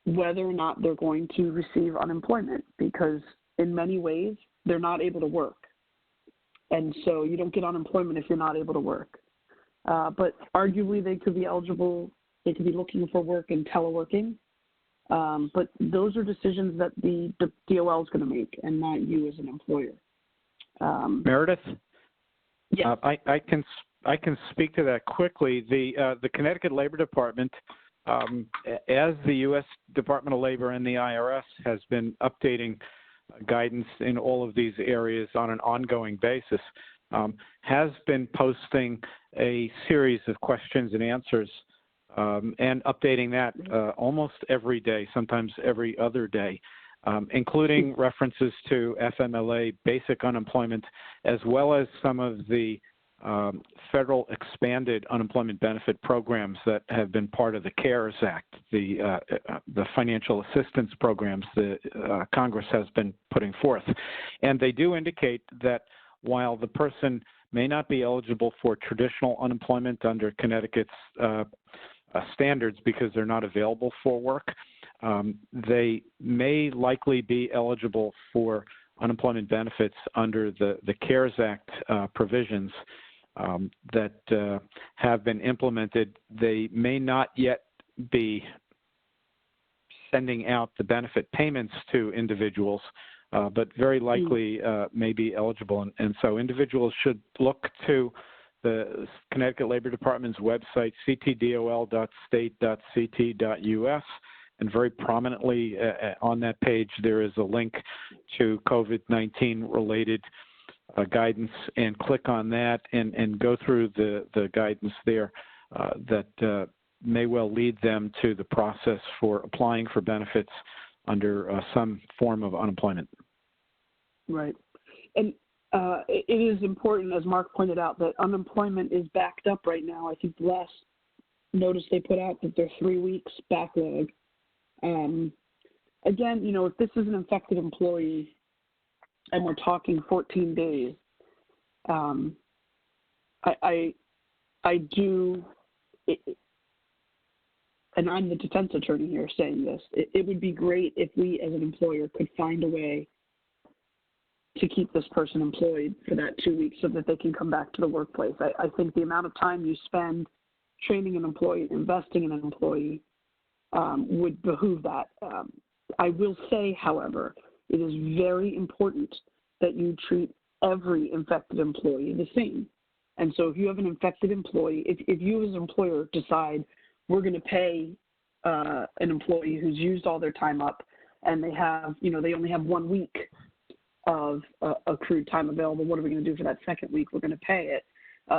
whether or not they're going to receive unemployment, because in many ways they're not able to work. And so you don't get unemployment if you're not able to work. But arguably they could be eligible, they could be looking for work and teleworking. But those are decisions that the DOL is going to make and not you as an employer. Meredith? Yes. I can speak to that quickly. The Connecticut Labor Department, as the U.S. Department of Labor and the IRS, has been updating guidance in all of these areas on an ongoing basis, has been posting a series of questions and answers and updating that almost every day, sometimes every other day, including references to FMLA basic unemployment, as well as some of the federal expanded unemployment benefit programs that have been part of the CARES Act, the financial assistance programs that Congress has been putting forth. And they do indicate that while the person may not be eligible for traditional unemployment under Connecticut's standards because they're not available for work, they may likely be eligible for unemployment benefits under the CARES Act provisions that have been implemented. They may not yet be sending out the benefit payments to individuals, but very likely may be eligible. And so individuals should look to the Connecticut Labor Department's website, ctdol.state.ct.us, and very prominently on that page there is a link to COVID-19 related guidance, and click on that and go through the guidance there that may well lead them to the process for applying for benefits under some form of unemployment. Right. And it is important, as Mark pointed out, that unemployment is backed up right now. I think the last notice they put out that they're 3 weeks backlog. Again, if this is an infected employee and we're talking 14 days, and I'm the defense attorney here saying this, it would be great if we as an employer could find a way to keep this person employed for that 2 weeks so that they can come back to the workplace. I think the amount of time you spend training an employee, investing in an employee, would behoove that. I will say, however, it is very important that you treat every infected employee the same. And so if you have an infected employee, if you as an employer decide we're going to pay an employee who's used all their time up and they have, they only have 1 week of accrued time available, what are we going to do for that second week? We're going to pay it.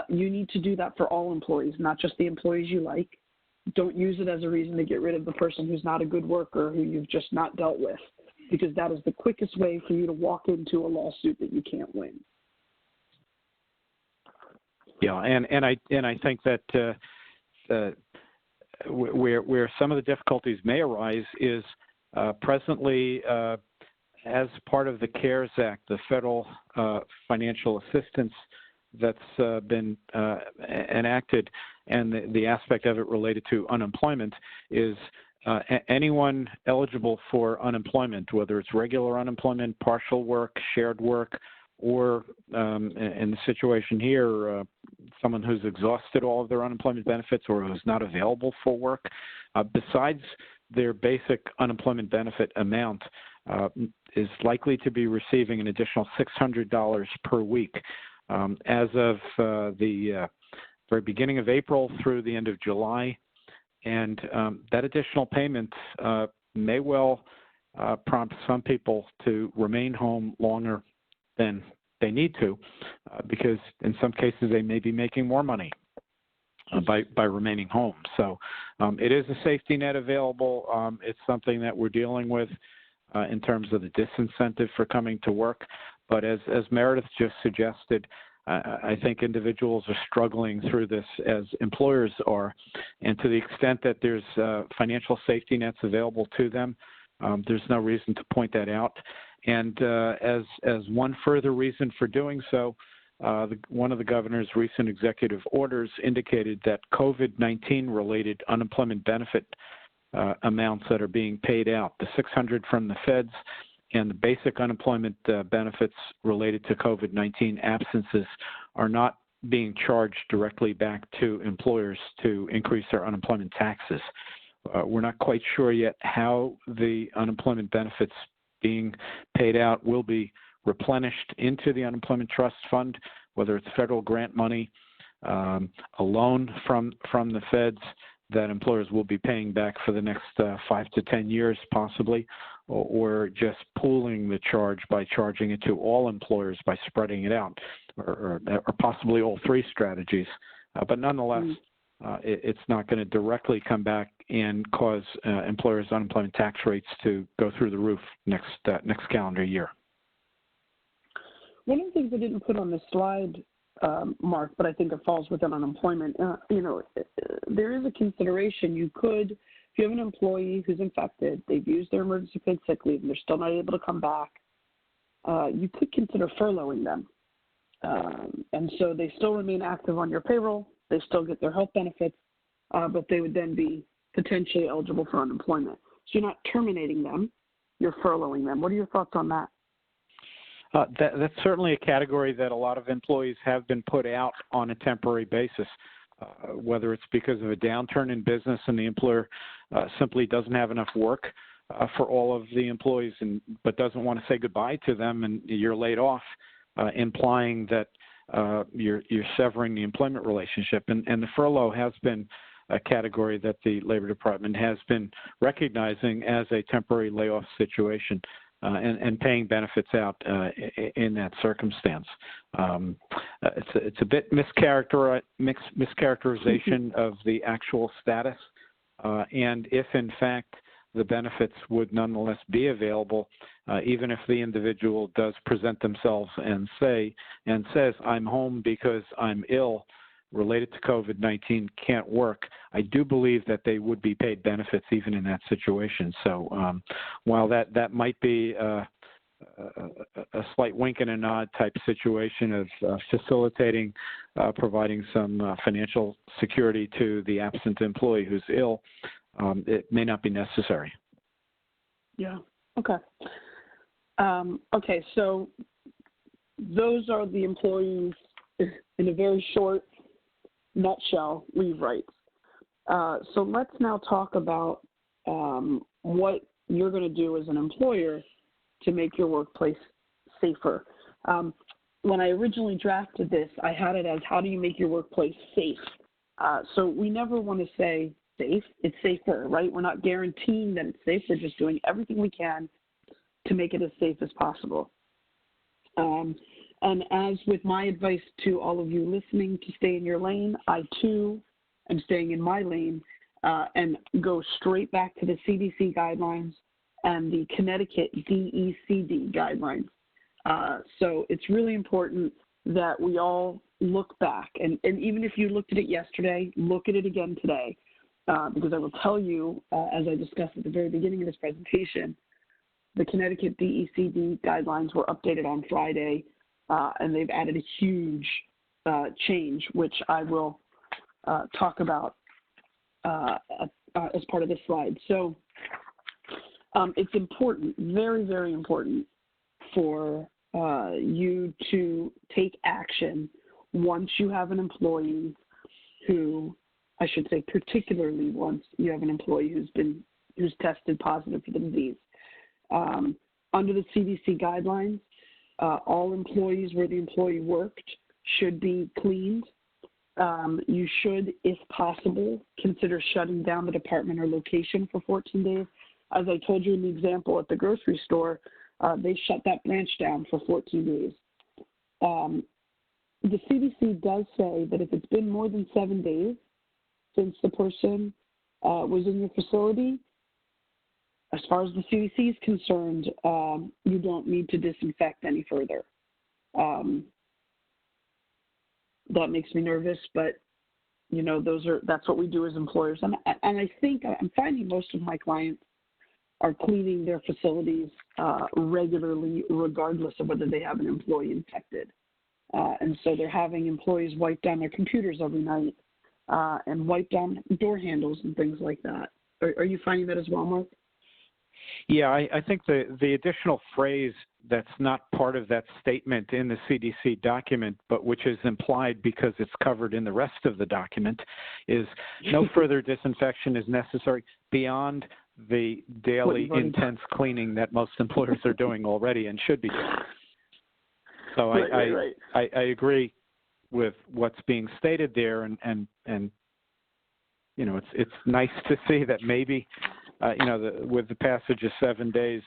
You need to do that for all employees, not just the employees you like. Don't use it as a reason to get rid of the person who's not a good worker, who you've just not dealt with, because that is the quickest way for you to walk into a lawsuit that you can't win. Yeah, and I think that where some of the difficulties may arise is presently, as part of the CARES Act, the federal financial assistance that's been enacted, and the aspect of it related to unemployment is anyone eligible for unemployment, whether it's regular unemployment, partial work, shared work, or in the situation here, someone who's exhausted all of their unemployment benefits or who's not available for work, besides their basic unemployment benefit amount, is likely to be receiving an additional $600 per week. As of the very beginning of April through the end of July, and that additional payment may well prompt some people to remain home longer than they need to, because in some cases they may be making more money by remaining home. So it is a safety net available. It's something that we're dealing with in terms of the disincentive for coming to work. But as Meredith just suggested, I think individuals are struggling through this as employers are. And to the extent that there's financial safety nets available to them, there's no reason to point that out. And as one further reason for doing so, one of the governor's recent executive orders indicated that COVID-19 related unemployment benefit amounts that are being paid out, the $600 from the feds and the basic unemployment benefits related to COVID-19 absences, are not being charged directly back to employers to increase their unemployment taxes. We're not quite sure yet how the unemployment benefits being paid out will be replenished into the Unemployment Trust Fund, whether it's federal grant money, a loan from the feds that employers will be paying back for the next 5 to 10 years possibly, or just pooling the charge by charging it to all employers by spreading it out, or possibly all three strategies. But nonetheless, it's not going to directly come back and cause employers' unemployment tax rates to go through the roof next calendar year. One of the things I didn't put on the slide, Mark, but I think it falls within unemployment, there is a consideration. You could, if you have an employee who's infected, they've used their emergency paid sick leave, and they're still not able to come back, you could consider furloughing them. And so they still remain active on your payroll, they still get their health benefits, but they would then be potentially eligible for unemployment. So you're not terminating them, you're furloughing them. What are your thoughts on that? That's certainly a category that a lot of employees have been put out on a temporary basis, whether it's because of a downturn in business and the employer simply doesn't have enough work for all of the employees, but doesn't want to say goodbye to them, and you're laid off, implying that you're severing the employment relationship. And the furlough has been a category that the Labor Department has been recognizing as a temporary layoff situation. And paying benefits out in that circumstance. It's a bit mischaracterization of the actual status, and if in fact the benefits would nonetheless be available, even if the individual does present themselves and says, I'm home because I'm ill related to COVID-19, can't work, I do believe that they would be paid benefits even in that situation. So while that might be a slight wink and a nod type situation of facilitating, providing some financial security to the absent employee who's ill, it may not be necessary. Yeah. Okay. Okay. So those are the employees in a very short nutshell leave rights. So let's now talk about what you're going to do as an employer to make your workplace safer. When I originally drafted this, I had it as how do you make your workplace safe? So we never want to say safe, it's safer, right? We're not guaranteeing that it's safe. We're just doing everything we can to make it as safe as possible. And as with my advice to all of you listening to stay in your lane, I too am staying in my lane and go straight back to the CDC guidelines and the Connecticut DECD guidelines. So it's really important that we all look back. And even if you looked at it yesterday, look at it again today. Because I will tell you, as I discussed at the very beginning of this presentation, the Connecticut DECD guidelines were updated on Friday, and they've added a huge change, which I will talk about as part of this slide. So it's important, very, very important for you to take action once you have an employee who, I should say particularly once you have an employee who's tested positive for the disease. Under the CDC guidelines, all employees where the employee worked should be cleaned. You should, if possible, consider shutting down the department or location for 14 days. As I told you in the example at the grocery store, they shut that branch down for 14 days. The CDC does say that if it's been more than 7 days since the person was in your facility, as far as the CDC is concerned, you don't need to disinfect any further. That makes me nervous, but you know, that's what we do as employers. And I think I'm finding most of my clients are cleaning their facilities regularly, regardless of whether they have an employee infected. And so they're having employees wipe down their computers every night and wipe down door handles and things like that. Are you finding that as well, Mark? Yeah, I think the additional phrase that's not part of that statement in the CDC document, but which is implied because it's covered in the rest of the document, is no further disinfection is necessary beyond the daily intense cleaning that most employers are doing already and should be doing. So right. I agree with what's being stated there, and you know, it's nice to see that maybe you know, with the passage of 7 days,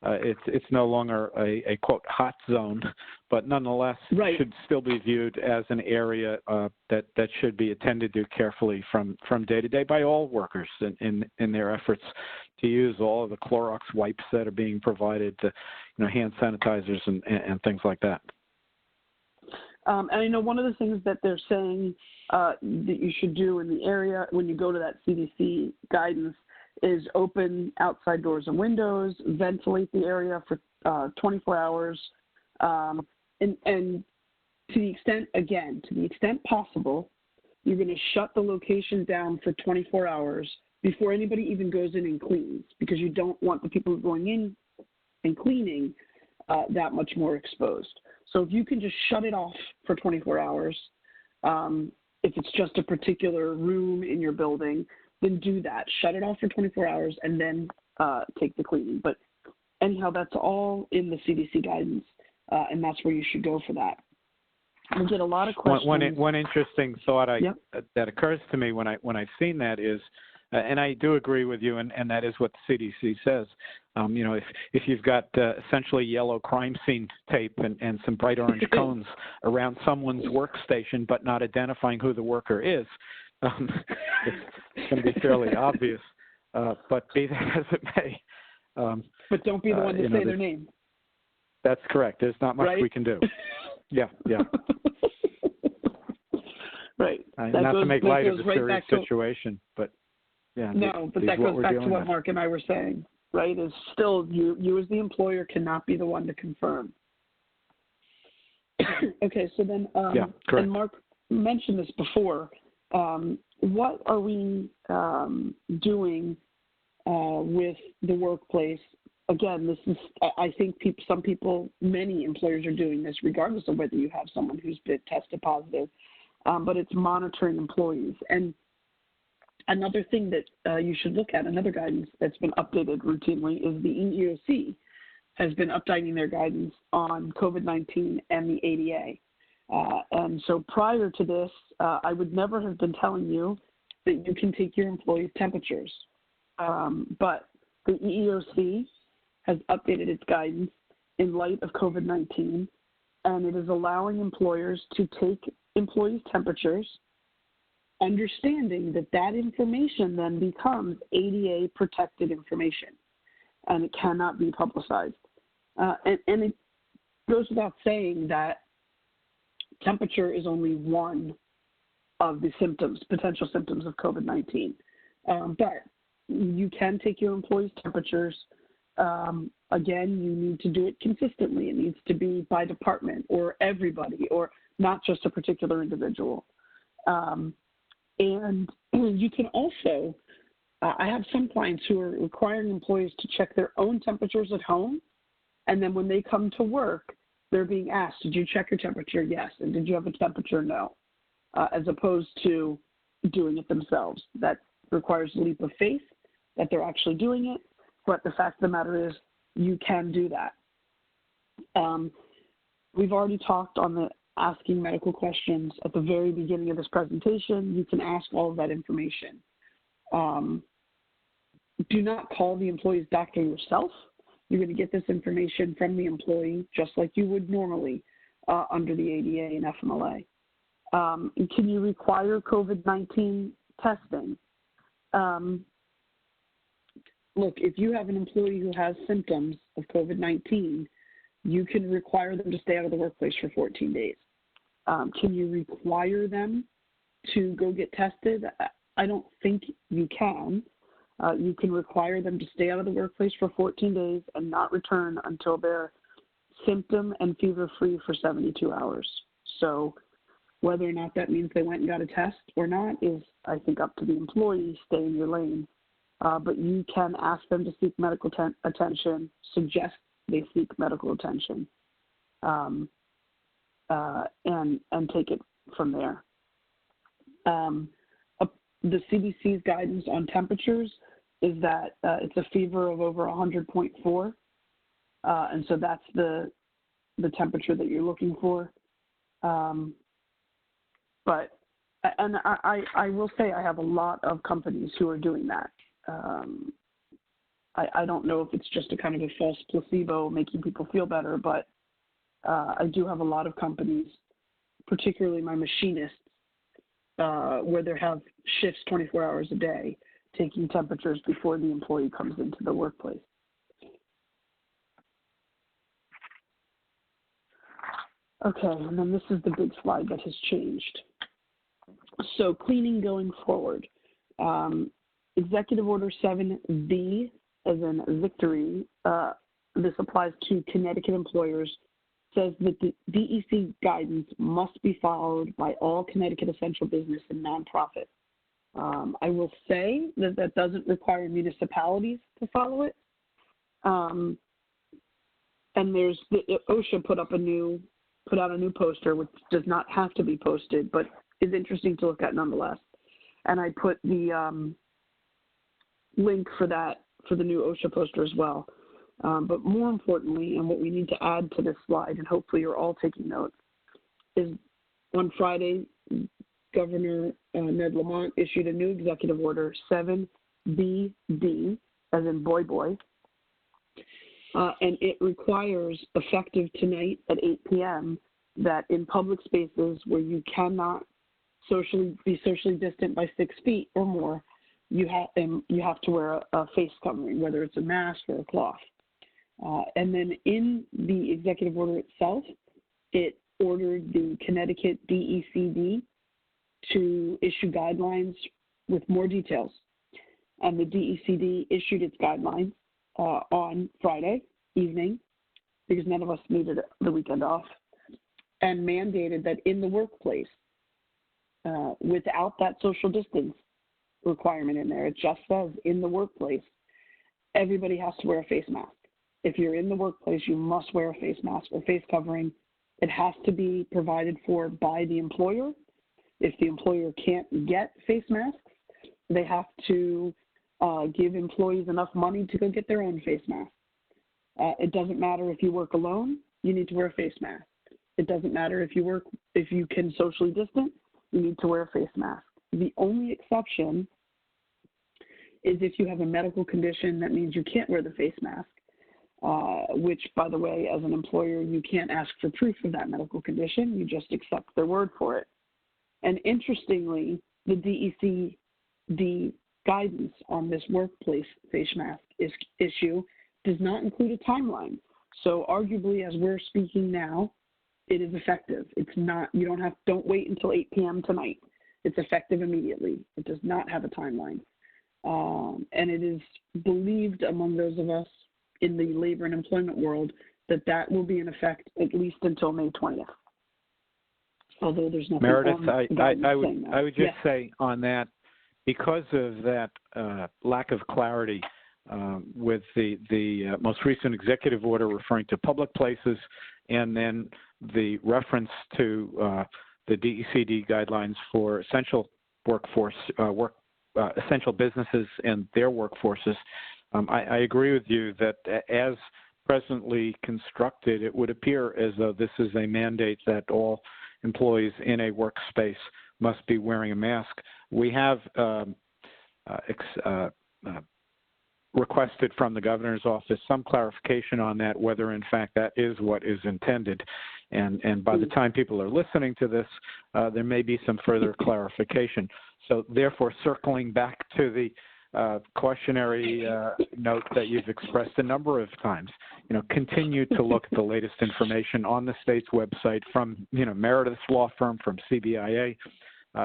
it's no longer a quote hot zone, but nonetheless should still be viewed as an area that should be attended to carefully from day to day by all workers in their efforts to use all of the Clorox wipes that are being provided, to, you know, hand sanitizers and things like that. And I know one of the things that they're saying that you should do in the area when you go to that CDC guidance is open outside doors and windows, ventilate the area for 24 hours, and to the extent possible, you're going to shut the location down for 24 hours before anybody even goes in and cleans, because you don't want the people going in and cleaning that much more exposed. So if you can just shut it off for 24 hours, if it's just a particular room in your building, then do that. Shut it off for 24 hours and then take the cleaning. But anyhow, that's all in the CDC guidance, and that's where you should go for that. We get a lot of questions. One interesting thought that occurs to me when I've seen that is, and I do agree with you, and that is what the CDC says. You know, if you've got essentially yellow crime scene tape and some bright orange cones around someone's workstation, but not identifying who the worker is, it's going to be fairly obvious. But be that as it may. But don't be the one to say their name. That's correct. There's not much we can do. Yeah. Right. Not to make light of the serious situation, but yeah. No, but that goes back to what Mark and I were saying, right? Is still you as the employer cannot be the one to confirm. Okay, so then, and Mark mentioned this before, what are we doing with the workplace? Again, this is, I think many employers are doing this regardless of whether you have someone who's been tested positive, but it's monitoring employees. And another thing that you should look at, another guidance that's been updated routinely, is the EEOC has been updating their guidance on COVID-19 and the ADA. And so prior to this, I would never have been telling you that you can take your employees' temperatures. But the EEOC has updated its guidance in light of COVID-19, and it is allowing employers to take employees' temperatures, understanding that that information then becomes ADA protected information, and it cannot be publicized. And it goes without saying that temperature is only one of the symptoms, potential symptoms of COVID-19. But you can take your employees' temperatures. Again, you need to do it consistently. It needs to be by department or everybody, or not just a particular individual. And you can also, I have some clients who are requiring employees to check their own temperatures at home, and then when they come to work, they're being asked, did you check your temperature? Yes. And did you have a temperature? No. As opposed to doing it themselves. That requires a leap of faith that they're actually doing it, but the fact of the matter is you can do that. We've already talked on the asking medical questions at the very beginning of this presentation. You can ask all of that information. Do not call the employee's doctor yourself. You're going to get this information from the employee just like you would normally under the ADA and FMLA. Can you require COVID-19 testing? Look, if you have an employee who has symptoms of COVID-19, you can require them to stay out of the workplace for 14 days. Can you require them to go get tested? I don't think you can. You can require them to stay out of the workplace for 14 days and not return until they're symptom and fever-free for 72 hours. So whether or not that means they went and got a test or not is, I think, up to the employee. Stay in your lane. But you can ask them to seek medical attention, suggest they seek medical attention, and take it from there. The CDC's guidance on temperatures is that it's a fever of over 100.4, and so that's the temperature that you're looking for. But I will say I have a lot of companies who are doing that. I don't know if it's just a kind of a false placebo making people feel better, but I do have a lot of companies, particularly my machinists, where they have shifts 24 hours a day, taking temperatures before the employee comes into the workplace. Okay, and then this is the big slide that has changed. So cleaning going forward. Executive Order 7B, as in victory, this applies to Connecticut employers, says that the DEC guidance must be followed by all Connecticut essential business and nonprofit. I will say that that doesn't require municipalities to follow it. And there's OSHA put out a new poster, which does not have to be posted, but is interesting to look at nonetheless. And I put the link for that, for the new OSHA poster as well. But more importantly, and what we need to add to this slide, and hopefully you're all taking notes, is on Friday, Governor Ned Lamont issued a new executive order, 7BD, as in boy, and it requires, effective tonight at 8 p.m., that in public spaces where you cannot be socially distant by 6 feet or more, you have to wear a face covering, whether it's a mask or a cloth. And then in the executive order itself, it ordered the Connecticut DECD to issue guidelines with more details. And the DECD issued its guidelines on Friday evening, because none of us needed the weekend off, and mandated that in the workplace, without that social distance requirement in there. It just says in the workplace, everybody has to wear a face mask. If you're in the workplace, you must wear a face mask or face covering. It has to be provided for by the employer. If the employer can't get face masks, they have to give employees enough money to go get their own face mask. It doesn't matter if you work alone, you need to wear a face mask. It doesn't matter if you can socially distance, you need to wear a face mask. The only exception is if you have a medical condition that means you can't wear the face mask, which, by the way, as an employer, you can't ask for proof of that medical condition. You just accept their word for it. And interestingly, the DECD guidance on this workplace face mask issue does not include a timeline. So arguably, as we're speaking now, it is effective. It's not, don't wait until 8 p.m. tonight. It's effective immediately. It does not have a timeline. And it is believed among those of us in the labor and employment world that will be in effect at least until May 20th. Although there's nothing Meredith, on I would just say on that, because of that lack of clarity with the most recent executive order referring to public places, and then the reference to the DECD guidelines for essential workforce, essential businesses and their workforces, I agree with you that as presently constructed, it would appear as though this is a mandate that all employees in a workspace must be wearing a mask. We have requested from the governor's office some clarification on that, whether in fact that is what is intended. And by the time people are listening to this, there may be some further clarification. So therefore, circling back to the cautionary note that you've expressed a number of times, continue to look at the latest information on the state's website from, Meredith's law firm, from CBIA,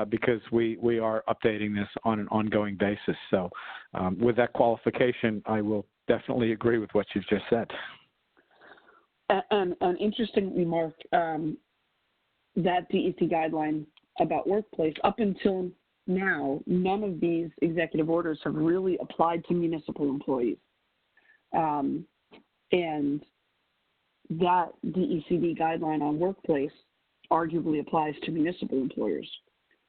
because we are updating this on an ongoing basis. So with that qualification, I will definitely agree with what you've just said. And interestingly, Mark, that DEC guideline about workplace, up until now, none of these executive orders have really applied to municipal employees. And that DECD guideline on workplace arguably applies to municipal employers.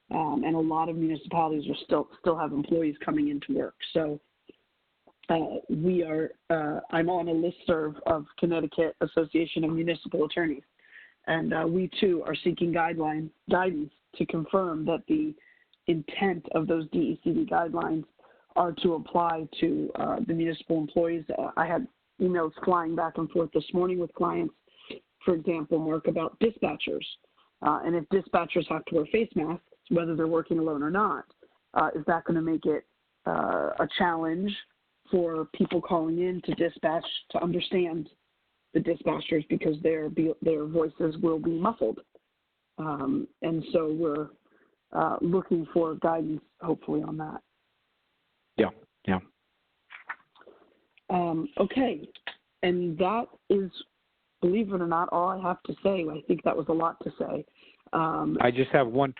And a lot of municipalities are still have employees coming into work. So I'm on a listserv of Connecticut Association of Municipal Attorneys. And we too are seeking guidance to confirm that the intent of those DECD guidelines are to apply to the municipal employees. I had emails flying back and forth this morning with clients, for example, Mark, about dispatchers. And if dispatchers have to wear face masks, whether they're working alone or not, is that going to make it a challenge for people calling in to dispatch to understand the dispatchers, because their voices will be muffled? And so we're looking for guidance, hopefully, on that. Yeah. Okay, and that is, believe it or not, all I have to say. I think that was a lot to say. I just have one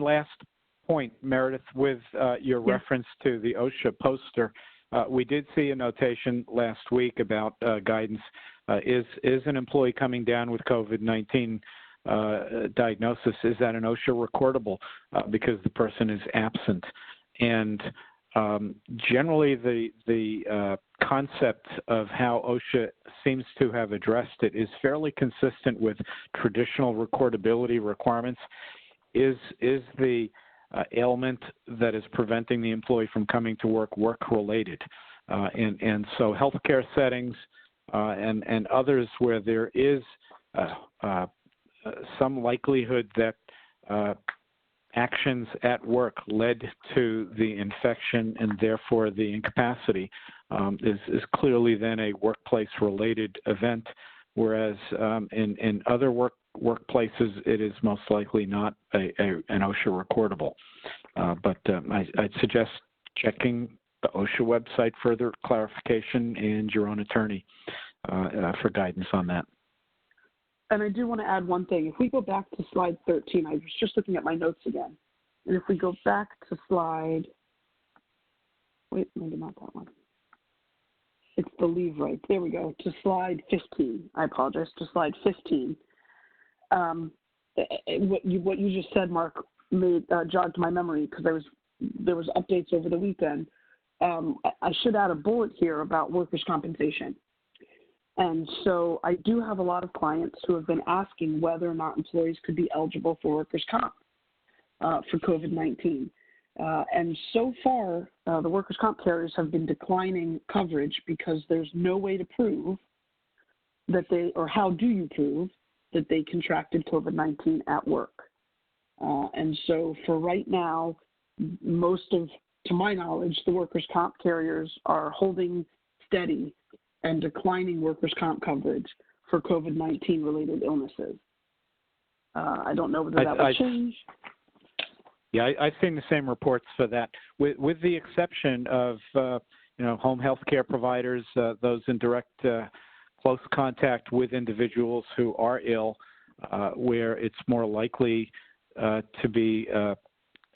last point, Meredith, with your reference to the OSHA poster. We did see a notation last week about guidance. Is an employee coming down with COVID-19 diagnosis, is that an OSHA recordable because the person is absent? And generally, the concept of how OSHA seems to have addressed it is fairly consistent with traditional recordability requirements. Is the ailment that is preventing the employee from coming to work-related? And so healthcare settings and others where there is some likelihood that actions at work led to the infection and therefore the incapacity is clearly then a workplace-related event, whereas in other workplaces it is most likely not an OSHA recordable. But I'd suggest checking the OSHA website for further clarification and your own attorney for guidance on that. And I do want to add one thing. If we go back to slide 13, I was just looking at my notes again. And if we go back to slide, wait, maybe not that one. It's the leave rights. There we go, to slide 15. I apologize, to slide 15. What you just said, Mark, jogged my memory because there was updates over the weekend. I should add a bullet here about workers' compensation. And so I do have a lot of clients who have been asking whether or not employees could be eligible for workers' comp for COVID-19. And so far, the workers' comp carriers have been declining coverage because there's no way to prove that or how do you prove that they contracted COVID-19 at work. And so for right now, to my knowledge, the workers' comp carriers are holding steady and declining workers' comp coverage for COVID-19 related illnesses. I don't know whether that will change. Yeah, I've seen the same reports for that, with the exception of home health care providers, those in direct close contact with individuals who are ill, where it's more likely to be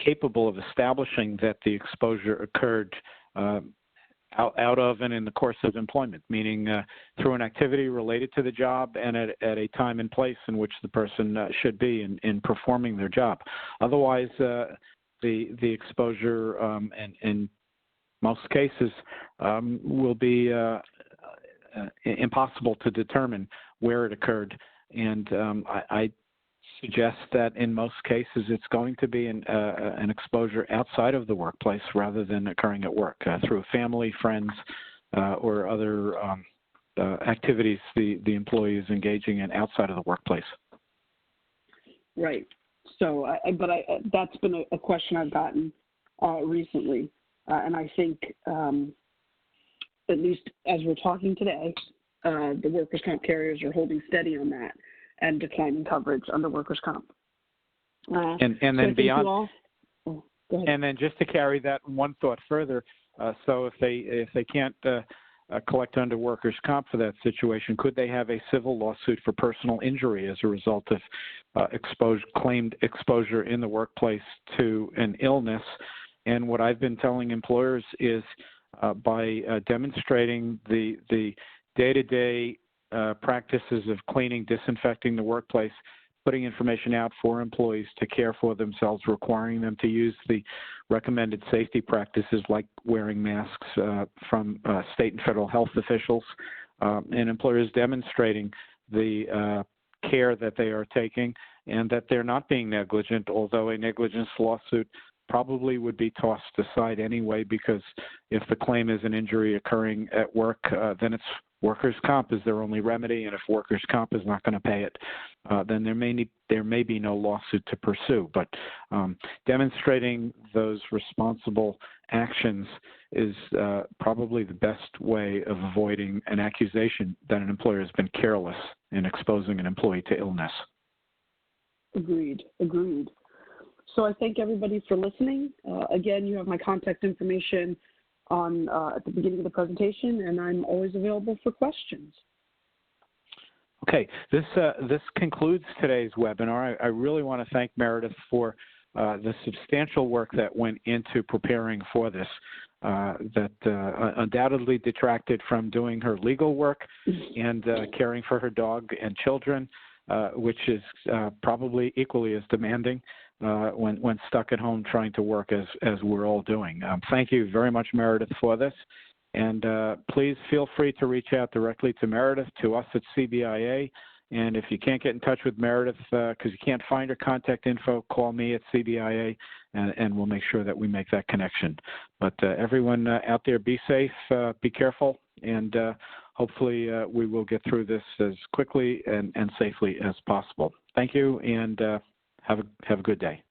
capable of establishing that the exposure occurred out of and in the course of employment, meaning through an activity related to the job and at a time and place in which the person should be in performing their job. Otherwise, the exposure in most cases will be impossible to determine where it occurred. And I suggest that in most cases it's going to be an exposure outside of the workplace rather than occurring at work through family, friends, or other activities the employee is engaging in outside of the workplace. Right. So, that's been a question I've gotten recently, and I think at least as we're talking today, the workers' comp carriers are holding steady on that and declining coverage under workers' comp. And then so beyond, and then just to carry that one thought further, so if they can't collect under workers' comp for that situation, could they have a civil lawsuit for personal injury as a result of claimed exposure in the workplace to an illness? And what I've been telling employers is by demonstrating the day-to-day practices of cleaning, disinfecting the workplace, putting information out for employees to care for themselves, requiring them to use the recommended safety practices like wearing masks from state and federal health officials, and employers demonstrating the care that they are taking and that they're not being negligent, although a negligence lawsuit probably would be tossed aside anyway, because if the claim is an injury occurring at work, then it's workers' comp is their only remedy, and if workers' comp is not going to pay it, then there may be no lawsuit to pursue. But demonstrating those responsible actions is probably the best way of avoiding an accusation that an employer has been careless in exposing an employee to illness. Agreed. So I thank everybody for listening. Again, you have my contact information at the beginning of the presentation, and I'm always available for questions. Okay, this concludes today's webinar. I really want to thank Meredith for the substantial work that went into preparing for this, that undoubtedly detracted from doing her legal work and caring for her dog and children, which is probably equally as demanding when stuck at home trying to work as we're all doing. Thank you very much, Meredith, for this. And please feel free to reach out directly to Meredith, to us at CBIA. And if you can't get in touch with Meredith because you can't find her contact info, call me at CBIA, and we'll make sure that we make that connection. But everyone out there, be safe, be careful, and hopefully we will get through this as quickly and safely as possible. Thank you, and have a good day.